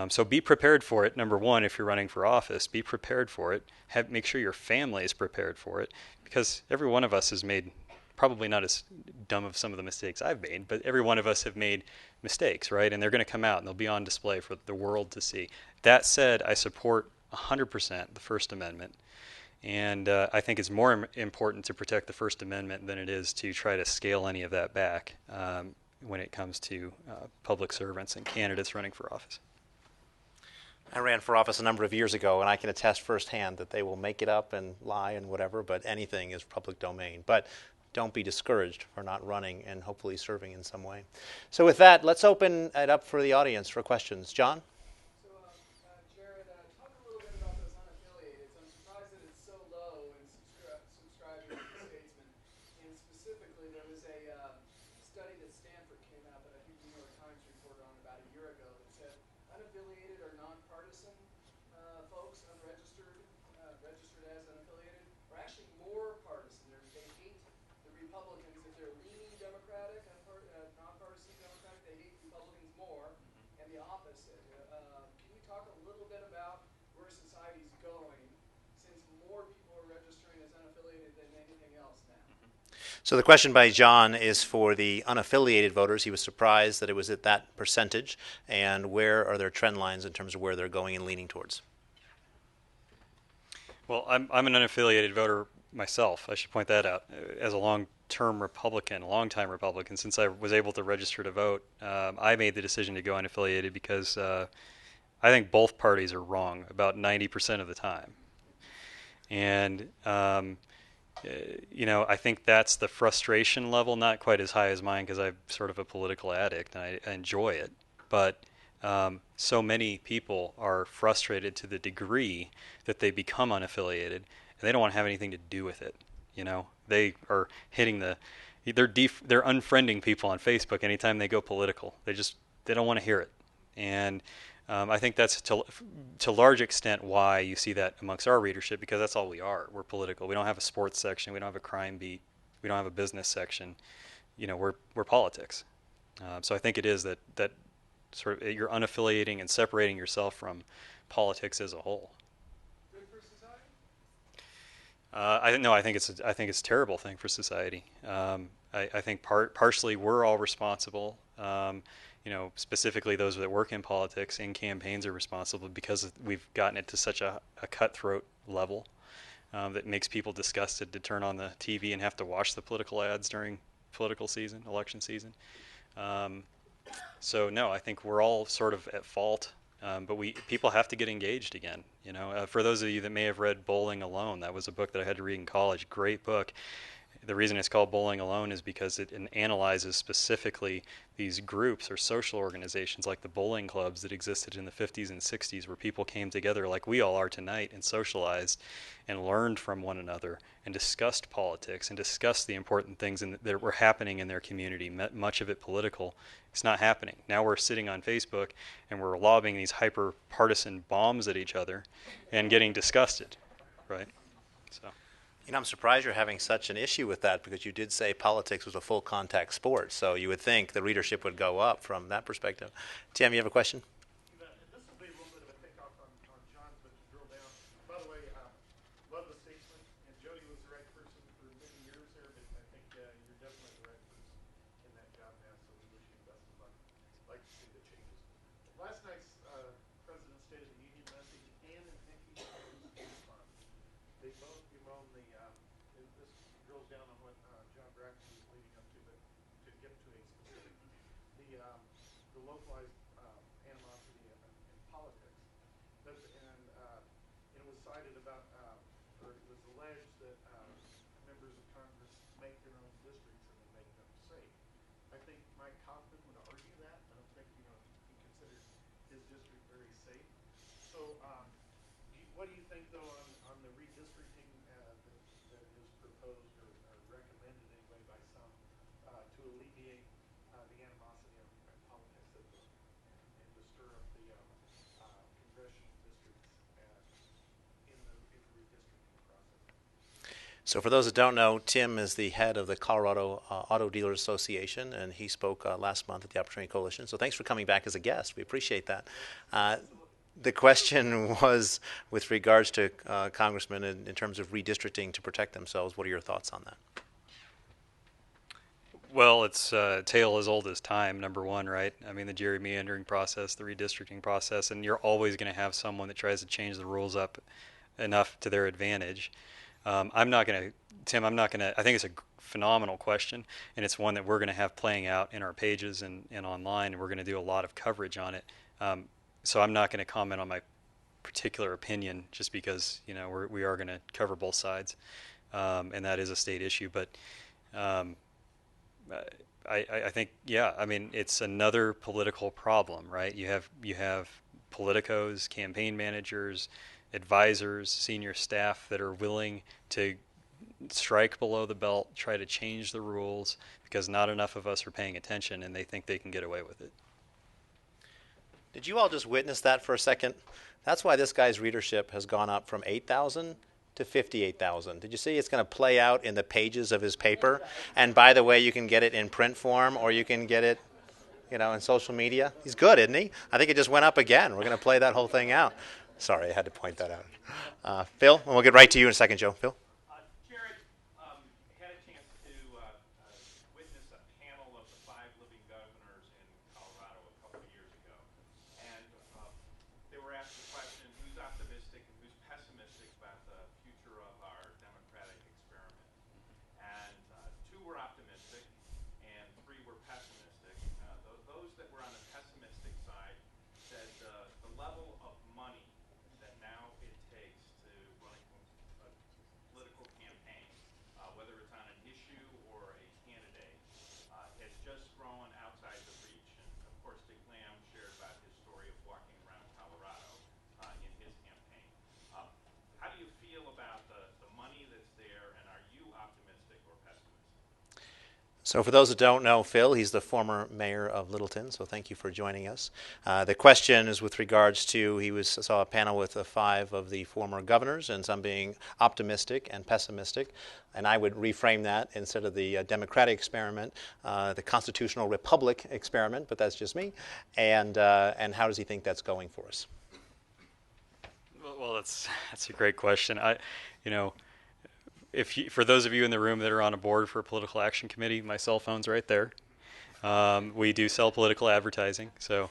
So be prepared for it. Number one, if you're running for office, be prepared for it. Make sure your family is prepared for it, because every one of us has made, probably not as dumb of some of the mistakes I've made, but every one of us have made mistakes, right? And they're going to come out and they'll be on display for the world to see. That said, I support 100% the First Amendment. And I think it's more important to protect the First Amendment than it is to try to scale any of that back when it comes to public servants and candidates running for office. I ran for office a number of years ago, and I can attest firsthand that they will make it up and lie and whatever, but anything is public domain. But don't be discouraged for not running and hopefully serving in some way. So with that, let's open it up for the audience for questions. John? So, Jared, talk a little bit about those unaffiliated. I'm surprised that it's so low in subscribing to the Statesman. And specifically, there was a study that Stanford came out that I think the New York Times reported on about a year ago that said unaffiliated or nonpartisan folks, unregistered, registered as unaffiliated, are actually more it. Can you talk a little bit about where society's going, since more people are registering as unaffiliated than anything else now? So the question by John is for the unaffiliated voters. He was surprised that it was at that percentage, and where are their trend lines in terms of where they're going and leaning towards? Well, I'm an unaffiliated voter myself. I should point that out. As a long-time Republican, since I was able to register to vote, I made the decision to go unaffiliated because I think both parties are wrong about 90% of the time. And I think that's the frustration level, not quite as high as mine because I'm sort of a political addict and I enjoy it. But so many people are frustrated to the degree that they become unaffiliated and they don't want to have anything to do with it. They are they're unfriending people on Facebook anytime they go political. They don't want to hear it. And I think that's to a large extent why you see that amongst our readership, because that's all we are. We're political. We don't have a sports section. We don't have a crime beat. We don't have a business section. We're politics. So I think it is that sort of you're unaffiliating and separating yourself from politics as a whole. Good for society? I think it's a terrible thing for society. I think partially we're all responsible. Specifically those that work in politics and campaigns are responsible because we've gotten it to such a cutthroat level that makes people disgusted to turn on the TV and have to watch the political ads during political season, election season. So no, I think we're all sort of at fault, but people have to get engaged again. For those of you that may have read Bowling Alone, that was a book that I had to read in college. Great book. The reason it's called Bowling Alone is because it analyzes specifically these groups or social organizations like the bowling clubs that existed in the 50s and 60s, where people came together like we all are tonight and socialized and learned from one another and discussed politics and discussed the important things that were happening in their community, much of it political. It's not happening. Now we're sitting on Facebook and we're lobbing these hyper-partisan bombs at each other and getting disgusted, right? So. I'm surprised you're having such an issue with that, because you did say politics was a full contact sport, so you would think the readership would go up from that perspective. Tim, you have a question? This will be a little bit of a takeoff on John's, but to drill down. By the way, love the Statesman, and Jody was the right person for many years there, but I think you're definitely the right person in that job now, so we wish you the best of luck. Like to see the changes. Last night's President's State of the Union message and Nikki Haley's response, they both bemoan this drills down on what John Braxton was leading up to, but to get to a specific, the localized animosity in politics. It was cited about, or it was alleged that members of Congress make their own districts and they make them safe. I think Mike Kaufman would argue that. I don't think he considers his district very safe. So, what do you think though on the redistricting that is proposed or recommended anyway by some to alleviate the animosity of politics and to stir up the congressional districts in the redistricting process? So for those that don't know, Tim is the head of the Colorado Auto Dealers Association, and he spoke last month at the Opportunity Coalition. So thanks for coming back as a guest. We appreciate that. The question was with regards to congressmen in terms of redistricting to protect themselves. What are your thoughts on that? Well, it's a tale as old as time, number one, right? I mean, the gerrymandering process, the redistricting process, and you're always going to have someone that tries to change the rules up enough to their advantage. Tim, I'm not going to, I think it's a phenomenal question, and it's one that we're going to have playing out in our pages and online, and we're going to do a lot of coverage on it. So I'm not going to comment on my particular opinion just because, we are going to cover both sides, and that is a state issue. But I think, it's another political problem, right? You have politicos, campaign managers, advisors, senior staff that are willing to strike below the belt, try to change the rules because not enough of us are paying attention and they think they can get away with it. Did you all just witness that for a second? That's why this guy's readership has gone up from 8,000 to 58,000. Did you see it's going to play out in the pages of his paper? And by the way, you can get it in print form or you can get it in social media. He's good, isn't he? I think it just went up again. We're going to play that whole thing out. Sorry, I had to point that out. Phil, and we'll get right to you in a second, Joe. Phil? Jared, had a chance to witness a panel of the 5 living governors in Colorado a couple of years ago. And they were asked the question, who's optimistic and who's pessimistic about the future of our democratic experiment? And 2 were optimistic and 3 were pessimistic. Those that were on the pessimistic side said the level of money that now it takes to run a political campaign, whether it's on an issue or a candidate, has just grown outside the reach. And of course, Dick Lamb shared about his story of walking around Colorado in his campaign. How do you feel about the money that's there, and are you optimistic or pessimistic? So for those that don't know Phil, he's the former mayor of Littleton, so thank you for joining us. The question is with regards to, saw a panel with 5 of the former governors, and some being optimistic and pessimistic, and I would reframe that instead of the democratic experiment, the constitutional republic experiment, but that's just me, and how does he think that's going for us? Well, that's a great question. For those of you in the room that are on a board for a political action committee, my cell phone's right there. We do sell political advertising, so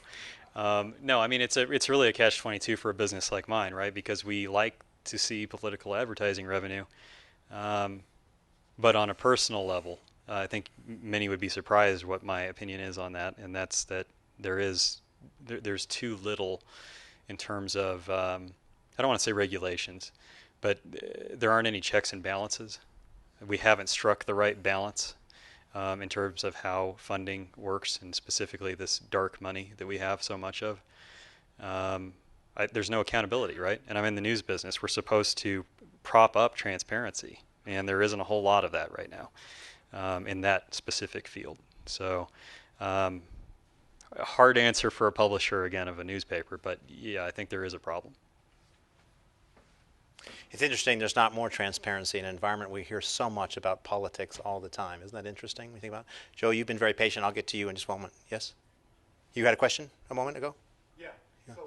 no, I mean it's really a catch-22 for a business like mine, right? Because we like to see political advertising revenue, but on a personal level, I think many would be surprised what my opinion is on that, and that's that there's too little in terms of I don't want to say regulations, but there aren't any checks and balances. We haven't struck the right balance in terms of how funding works, and specifically this dark money that we have so much of. There's no accountability, right? And I'm in the news business. We're supposed to prop up transparency, and there isn't a whole lot of that right now in that specific field. So a hard answer for a publisher, again, of a newspaper, but yeah, I think there is a problem. It's interesting there's not more transparency in an environment we hear so much about politics all the time. Isn't that interesting when you think about it? Joe, you've been very patient. I'll get to you in just a moment. Yes? You had a question a moment ago? Yeah. So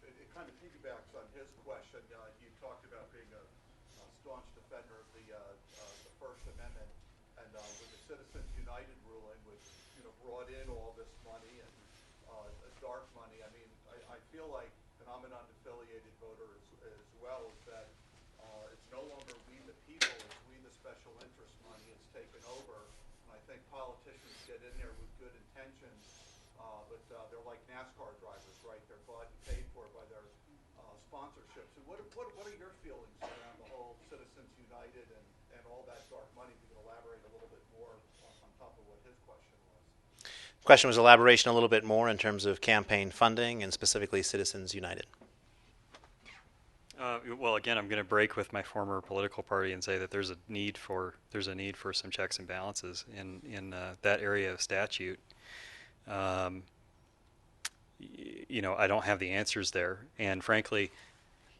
it kind of piggybacks on his question. You talked about being a staunch defender of the First Amendment, and with the Citizens United ruling, which brought in all this money and dark money. I mean, I feel like, and I'm an unaffiliated voter as well, is that it's no longer we the people, it's we the special interest money. It's taken over, and I think politicians get in there with good intentions, but they're like NASCAR drivers, right? They're bought and paid for by their sponsorships. And what are your feelings around the whole Citizens United and all that dark money? If you could elaborate a little bit more on top of what his question was. Question was elaboration a little bit more in terms of campaign funding and specifically Citizens United. Well, again, I'm going to break with my former political party and say that there's a need for some checks and balances in that area of statute. I don't have the answers there, and frankly,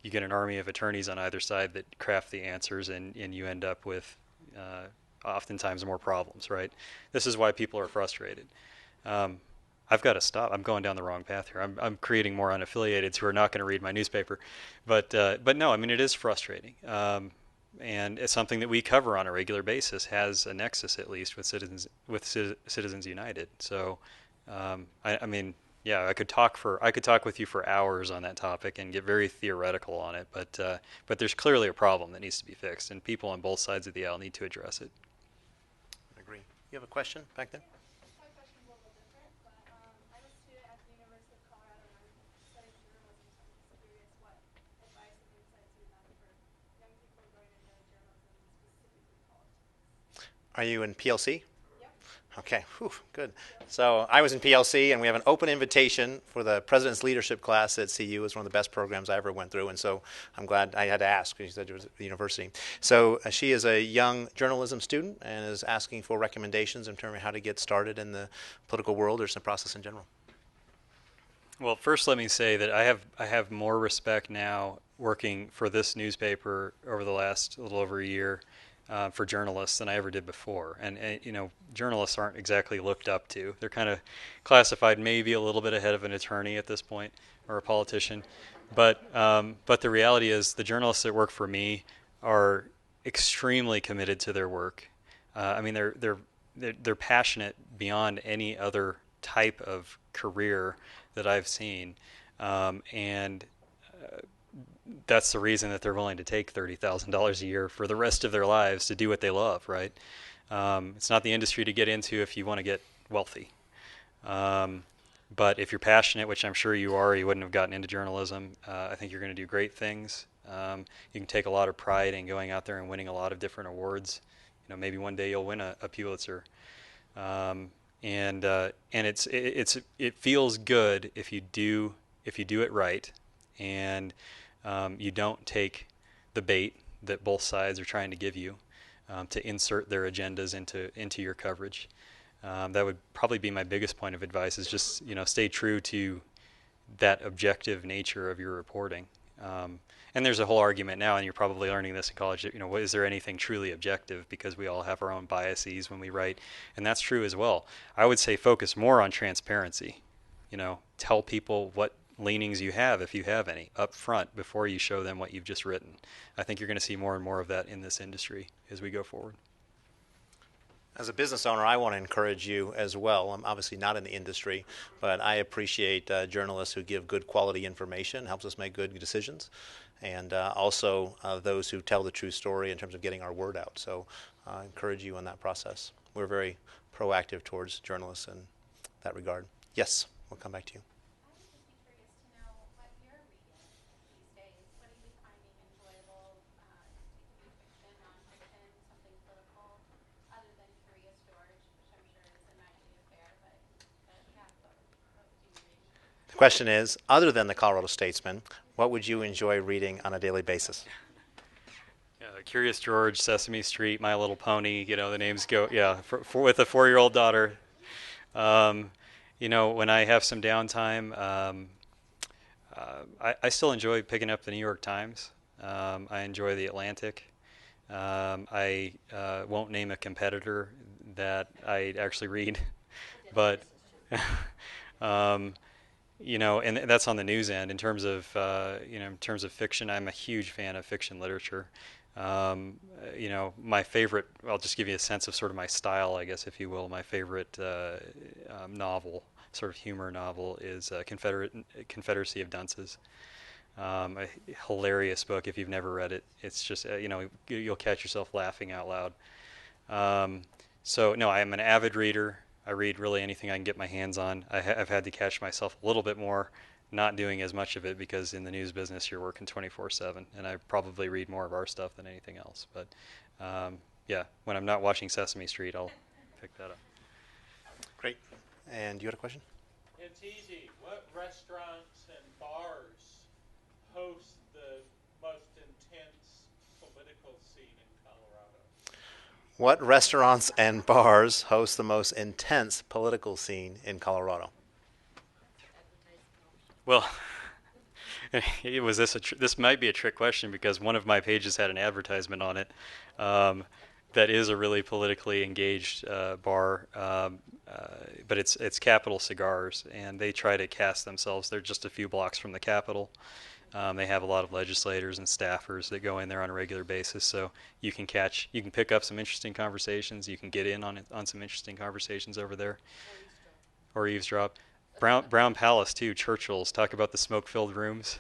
you get an army of attorneys on either side that craft the answers, and you end up with oftentimes more problems. Right? This is why people are frustrated. I've got to stop. I'm going down the wrong path here. I'm creating more unaffiliateds who are not going to read my newspaper, but no, I mean it is frustrating, and it's something that we cover on a regular basis. Has a nexus at least with Citizens United. So, I mean, yeah, I could talk with you for hours on that topic and get very theoretical on it, but there's clearly a problem that needs to be fixed, and people on both sides of the aisle need to address it. I agree. You have a question back there? Are you in PLC? Yep. Okay, whew, good. So I was in PLC, and we have an open invitation for the President's Leadership class at CU. It's one of the best programs I ever went through, and so I'm glad I had to ask because you said it was at the university. So she is a young journalism student and is asking for recommendations in terms of how to get started in the political world or some process in general. Well, first let me say that I have more respect now working for this newspaper over the last little over a year for journalists than I ever did before. And you know, journalists aren't exactly looked up to. They're kind of classified maybe a little bit ahead of an attorney at this point or a politician. But the reality is the journalists that work for me are extremely committed to their work. I mean, they're passionate beyond any other type of career that I've seen, and that's the reason that they're willing to take $30,000 a year for the rest of their lives to do what they love, right? It's not the industry to get into if you want to get wealthy. But if you're passionate, which I'm sure you are, you wouldn't have gotten into journalism. I think you're going to do great things. You can take a lot of pride in going out there and winning a lot of different awards. You know, maybe one day you'll win a Pulitzer. And it feels good if you do it right, and you don't take the bait that both sides are trying to give you to insert their agendas into your coverage. That would probably be my biggest point of advice: is just, you know, stay true to that objective nature of your reporting. And there's a whole argument now, and you're probably learning this in college, that, you know, is there anything truly objective, because we all have our own biases when we write, and that's true as well. I would say focus more on transparency. You know, tell people what leanings you have, if you have any, up front before you show them what you've just written. I think you're going to see more and more of that in this industry as we go forward. As a business owner, I want to encourage you as well. I'm obviously not in the industry, but I appreciate journalists who give good quality information, helps us make good decisions, and also those who tell the true story in terms of getting our word out. So I encourage you in that process. We're very proactive towards journalists in that regard. Yes, we'll come back to you. The question is, other than the Colorado Statesman, what would you enjoy reading on a daily basis? Curious George, Sesame Street, My Little Pony, you know, the names go, yeah, with a 4-year-old daughter. You know, when I have some downtime, I still enjoy picking up the New York Times. I enjoy the Atlantic. I won't name a competitor that I actually read, but you know, and that's on the news end. In terms of you know, in terms of fiction, I'm a huge fan of fiction literature. You know, my favorite, I'll just give you a sense of sort of my style, I guess, if you will. My favorite novel, sort of humor novel, is Confederacy of Dunces. A hilarious book if you've never read it. It's just, you know, you'll catch yourself laughing out loud. So, no, I'm an avid reader. I read really anything I can get my hands on. I've had to catch myself a little bit more not doing as much of it, because in the news business you're working 24/7, and I probably read more of our stuff than anything else. But yeah, when I'm not watching Sesame Street, I'll pick that up. Great. And you had a question? It's easy. What restaurants and bars host the most intense political scene in Colorado? What restaurants and bars host the most intense political scene in Colorado? Well, this might be a trick question, because one of my pages had an advertisement on it that is a really politically engaged bar, but it's Capitol Cigars, and they try to cast themselves. They're just a few blocks from the Capitol. They have a lot of legislators and staffers that go in there on a regular basis, so you can pick up some interesting conversations. You can get in on some interesting conversations over there, or eavesdrop. Brown Palace too. Churchill's. Talk about the smoke-filled rooms.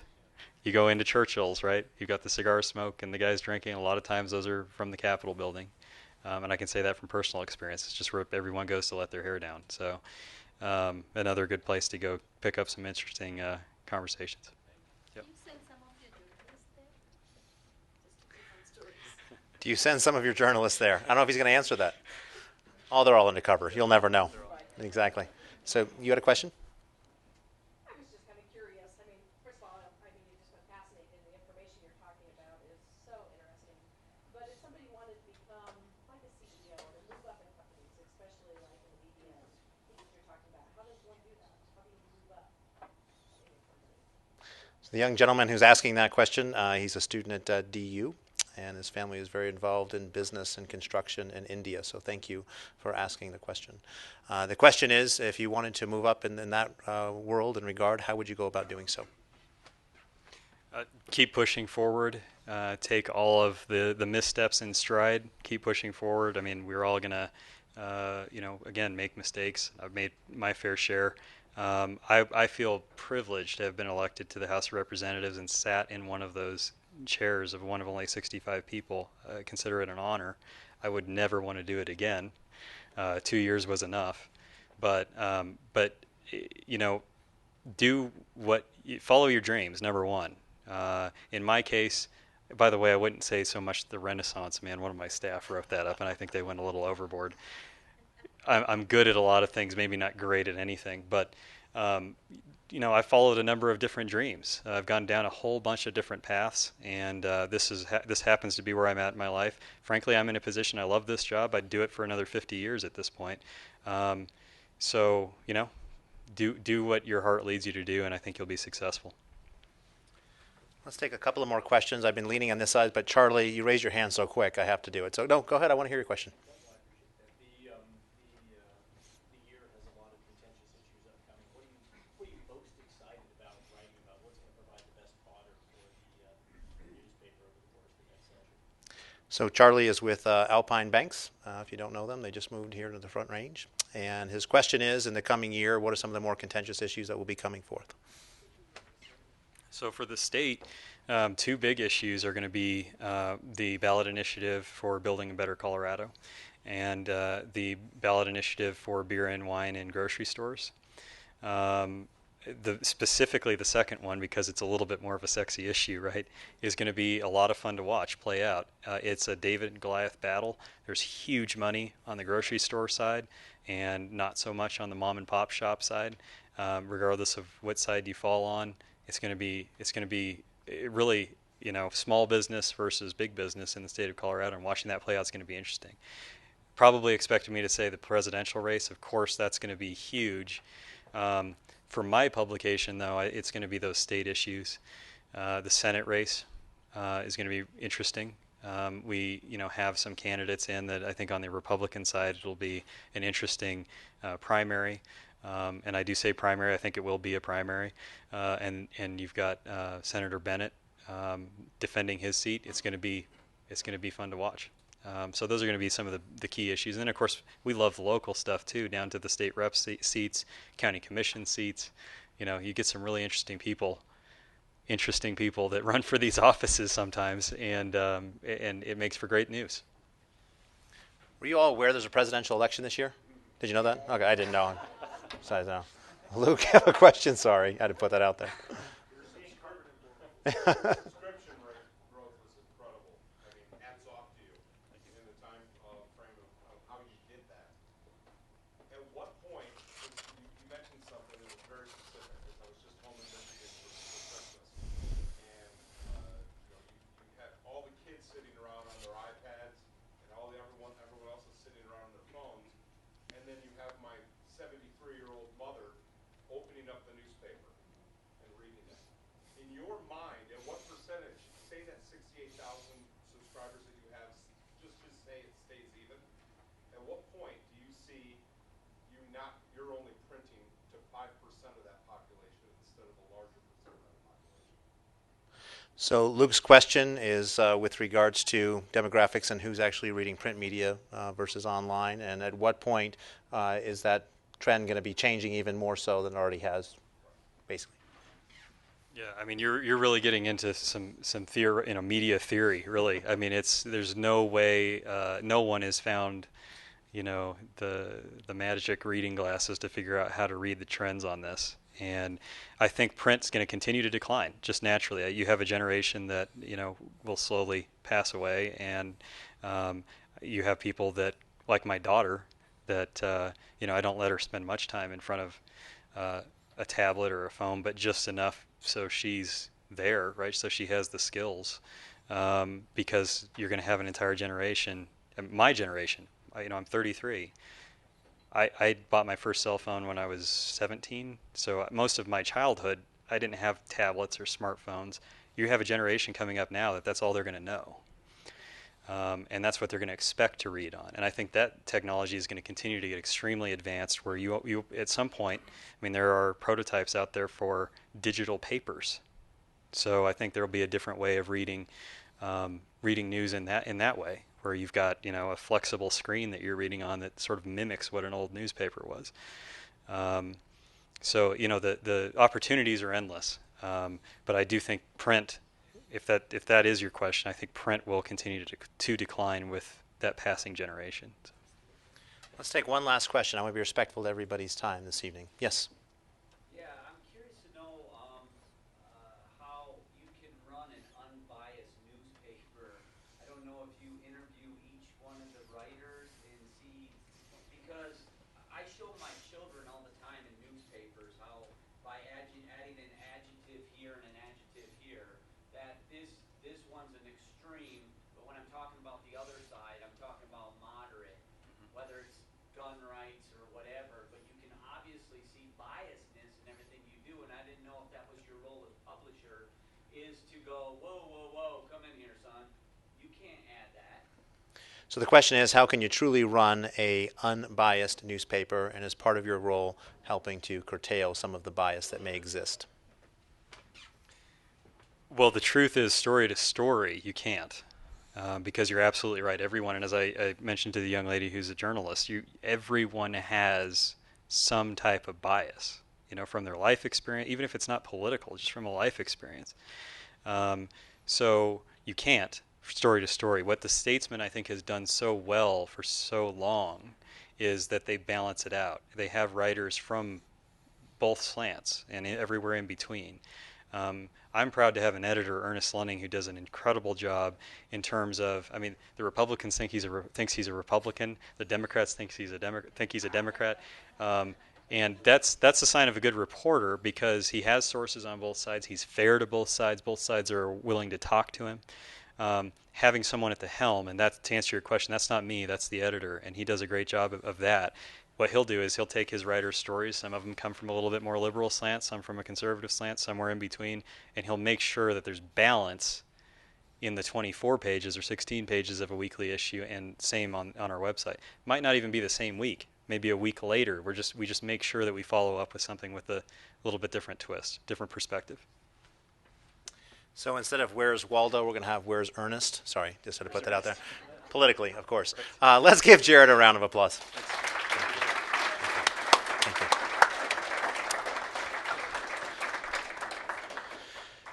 You go into Churchill's, right? You've got the cigar smoke and the guys drinking. A lot of times those are from the Capitol building, and I can say that from personal experience. It's just where everyone goes to let their hair down. So another good place to go pick up some interesting conversations. Yep. Do you send some of your journalists there? I don't know if he's going to answer that. Oh, they're all undercover. You'll never know. Exactly. So you had a question? I was just kind of curious. I mean, first of all, I mean, you've just been fascinated, and the information you're talking about is so interesting. But if somebody wanted to become like a CEO or to move up in companies, especially like in the media things you're talking about, how does one do that? How do you move up in a company? So the young gentleman who's asking that question, he's a student at DU. and his family is very involved in business and construction in India. So thank you for asking the question. The question is, if you wanted to move up in that world and regard, how would you go about doing so? Keep pushing forward. Take all of the missteps in stride. Keep pushing forward. I mean, we're all gonna, again, make mistakes. I've made my fair share. I feel privileged to have been elected to the House of Representatives and sat in one of those chairs of one of only 65 people. Consider it an honor. I would never want to do it again. 2 years was enough, but follow your dreams. Number one. In my case, by the way, I wouldn't say so much the Renaissance man. One of my staff wrote that up, and I think they went a little overboard. I'm good at a lot of things, maybe not great at anything, but I followed a number of different dreams. I've gone down a whole bunch of different paths, and this happens to be where I'm at in my life. Frankly, I'm in a position, I love this job. I'd do it for another 50 years at this point. So do what your heart leads you to do, and I think you'll be successful. Let's take a couple of more questions. I've been leaning on this side, but Charlie, you raised your hand so quick, I have to do it. So no, go ahead. I want to hear your question. The year has a lot of contentious issues upcoming. What are you most excited about writing about? What's going to provide the best fodder for the newspaper over the course of the next session? So Charlie is with Alpine Banks. If you don't know them, they just moved here to the Front Range. And his question is, in the coming year, what are some of the more contentious issues that will be coming forth? So for the state, two big issues are going to be the ballot initiative for building a better Colorado and the ballot initiative for beer and wine in grocery stores. Specifically the second one, because it's a little bit more of a sexy issue, right, is going to be a lot of fun to watch play out. It's a David and Goliath battle. There's huge money on the grocery store side and not so much on the mom and pop shop side. Regardless of what side you fall on, it's going to be really, small business versus big business in the state of Colorado, and watching that play out is going to be interesting. Probably expected me to say the presidential race. Of course, that's going to be huge. For my publication, though, it's going to be those state issues. The Senate race is going to be interesting. We, have some candidates in that I think on the Republican side it'll be an interesting primary. And I do say primary. I think it will be a primary. And you've got Senator Bennett defending his seat. It's going to be fun to watch. So those are going to be some of the key issues. And then, of course, we love the local stuff, too, down to the state rep seats, county commission seats. You get some really interesting people that run for these offices sometimes, and it makes for great news. Were you all aware there's a presidential election this year? Did you know that? Okay, I didn't know. Besides, no. Luke, I have a question. Sorry, I had to put that out there. Subscription rate growth was incredible. I mean, hats off to you in the time frame of how you did that. At what point, you mentioned something that was very specific, because I was just home in Michigan for Christmas, and you had all the kids sitting around on their iPads, and everyone else is sitting around on their phones, and then you have my 73-year-old mother opening up the newspaper and reading it. In your mind, at what percentage, say that 68,000 subscribers that you have, just say it stays even, at what point do you see you're only printing to 5% of that population instead of a larger percent of that population? So Luke's question is with regards to demographics and who's actually reading print media versus online, and at what point is that trend going to be changing even more so than it already has, basically? Yeah, I mean, you're really getting into some theory, media theory, really. I mean, there's no way, no one has found, the magic reading glasses to figure out how to read the trends on this. And I think print's going to continue to decline just naturally. You have a generation that will slowly pass away, and you have people that, like my daughter, that I don't let her spend much time in front of a tablet or a phone, but just enough so she's there, right? So she has the skills, because you're going to have an entire generation. My generation, I'm 33. I bought my first cell phone when I was 17, so most of my childhood I didn't have tablets or smartphones. You have a generation coming up now that's all they're going to know. And that's what they're going to expect to read on. And I think that technology is going to continue to get extremely advanced where you at some point, I mean, there are prototypes out there for digital papers. So I think there will be a different way of reading news in that way, where you've got a flexible screen that you're reading on that sort of mimics what an old newspaper was. So the opportunities are endless, but I do think print, if that is your question, I think print will continue to decline with that passing generation. Let's take one last question. I want to be respectful to everybody's time this evening. Yes. Yeah, I'm curious to know how you can run an unbiased newspaper. I don't know if you interview each one of the writers and see, because I show my children all the time in newspapers how by adding an adjective here and an adjective here, that this one's an extreme, but when I'm talking about the other side, I'm talking about moderate, whether it's gun rights or whatever, but you can obviously see biasness in everything you do, and I didn't know if that was your role as publisher, is to go, whoa, whoa, whoa, come in here, son. You can't add that. So the question is, how can you truly run a unbiased newspaper, and as part of your role, helping to curtail some of the bias that may exist? Well, the truth is, story to story, you can't. Because you're absolutely right. Everyone, and as I mentioned to the young lady who's a journalist, everyone has some type of bias, from their life experience, even if it's not political, just from a life experience. So you can't, story to story. What the Statesman, I think, has done so well for so long is that they balance it out. They have writers from both slants and everywhere in between. I'm proud to have an editor, Ernest Lunning, who does an incredible job in terms of, the Republicans thinks he's a Republican, the Democrats think he's a Democrat, and that's a sign of a good reporter because he has sources on both sides. He's fair to both sides are willing to talk to him. Having someone at the helm, and that, to answer your question, that's not me, that's the editor, and he does a great job of that. What he'll do is he'll take his writers' stories. Some of them come from a little bit more liberal slant, some from a conservative slant, somewhere in between, and he'll make sure that there's balance in the 24 pages or 16 pages of a weekly issue, and same on our website. Might not even be the same week. Maybe a week later. We just make sure that we follow up with something with a little bit different twist, different perspective. So instead of where's Waldo, we're going to have where's Ernest. Sorry, just had to put that out there. Politically, of course. Let's give Jared a round of applause.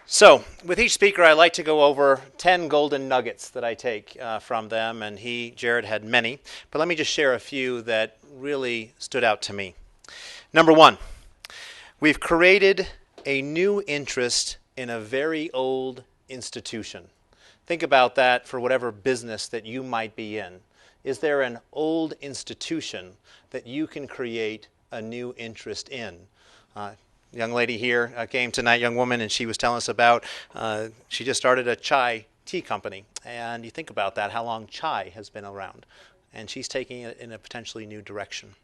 So, with each speaker, I like to go over 10 golden nuggets that I take from them, and Jared, had many. But let me just share a few that really stood out to me. Number one, we've created a new interest in a very old institution. Think about that for whatever business that you might be in. Is there an old institution that you can create a new interest in? Young lady here came tonight, young woman, and she was telling us about, she just started a chai tea company. And you think about that, how long chai has been around. And she's taking it in a potentially new direction.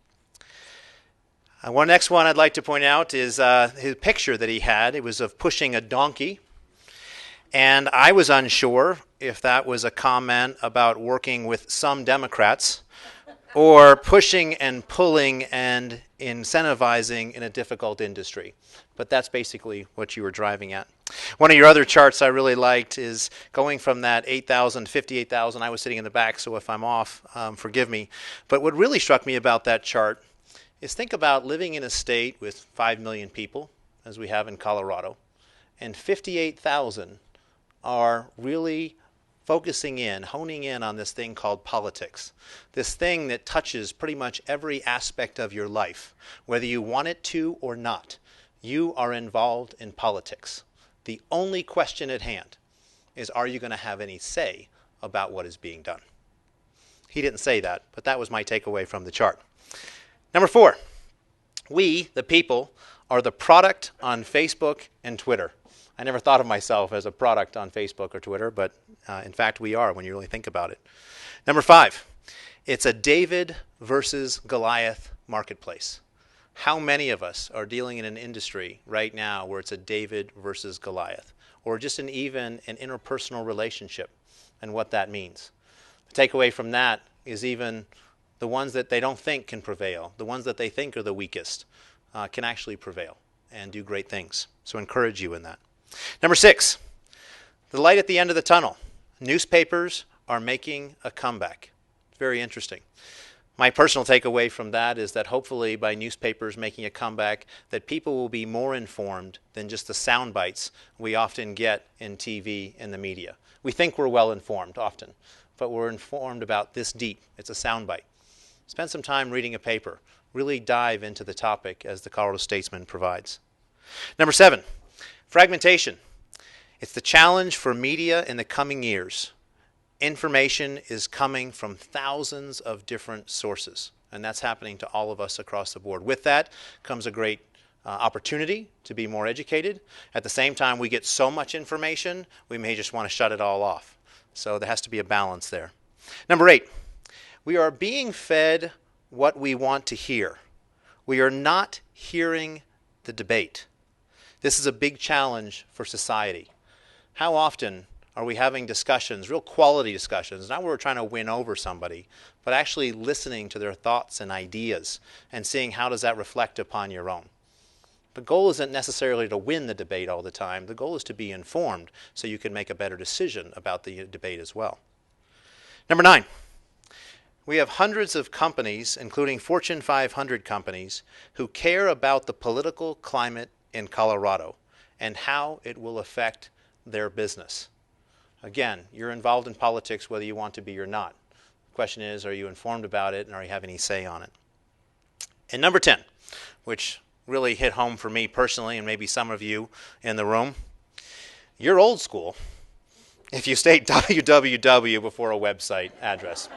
Next one I'd like to point out is his picture that he had. It was of pushing a donkey. And I was unsure if that was a comment about working with some Democrats or pushing and pulling and incentivizing in a difficult industry. But that's basically what you were driving at. One of your other charts I really liked is going from that 8,000, 58,000. I was sitting in the back, so if I'm off, forgive me. But what really struck me about that chart is think about living in a state with 5 million people, as we have in Colorado, and 58,000 are really focusing in, honing in on this thing called politics. This thing that touches pretty much every aspect of your life. Whether you want it to or not, you are involved in politics. The only question at hand is, are you going to have any say about what is being done? He didn't say that, but that was my takeaway from the chart. Number 4, we, the people, are the product on Facebook and Twitter. I never thought of myself as a product on Facebook or Twitter, but in fact we are when you really think about it. Number 5, it's a David versus Goliath marketplace. How many of us are dealing in an industry right now where it's a David versus Goliath, or just even an interpersonal relationship and what that means? The takeaway from that is even the ones that they don't think can prevail, the ones that they think are the weakest, can actually prevail and do great things. So encourage you in that. Number 6, the light at the end of the tunnel. Newspapers are making a comeback. Very interesting. My personal takeaway from that is that hopefully by newspapers making a comeback, that people will be more informed than just the sound bites we often get in TV and the media. We think we're well informed often, but we're informed about this deep. It's a sound bite. Spend some time reading a paper. Really dive into the topic as the Colorado Statesman provides. Number 7, fragmentation. It's the challenge for media in the coming years. Information is coming from thousands of different sources, and that's happening to all of us across the board. With that comes a great opportunity to be more educated. At the same time, we get so much information, we may just want to shut it all off. So there has to be a balance there. Number 8, we are being fed what we want to hear. We are not hearing the debate. This is a big challenge for society. How often are we having discussions, real quality discussions, not where we're trying to win over somebody, but actually listening to their thoughts and ideas and seeing how does that reflect upon your own. The goal isn't necessarily to win the debate all the time. The goal is to be informed so you can make a better decision about the debate as well. Number 9, we have hundreds of companies, including Fortune 500 companies, who care about the political climate in Colorado and how it will affect their business. Again, you're involved in politics whether you want to be or not. The question is, are you informed about it and are you having any say on it? And number 10, which really hit home for me personally and maybe some of you in the room, you're old school if you state www before a website address.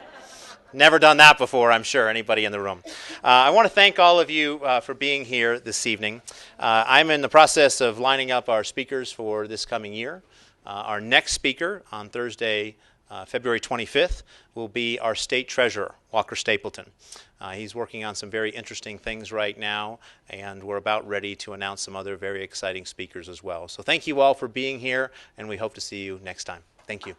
Never done that before, I'm sure, anybody in the room. I want to thank all of you for being here this evening. I'm in the process of lining up our speakers for this coming year. Our next speaker on Thursday, February 25th, will be our state treasurer, Walker Stapleton. He's working on some very interesting things right now, and we're about ready to announce some other very exciting speakers as well. So thank you all for being here, and we hope to see you next time. Thank you.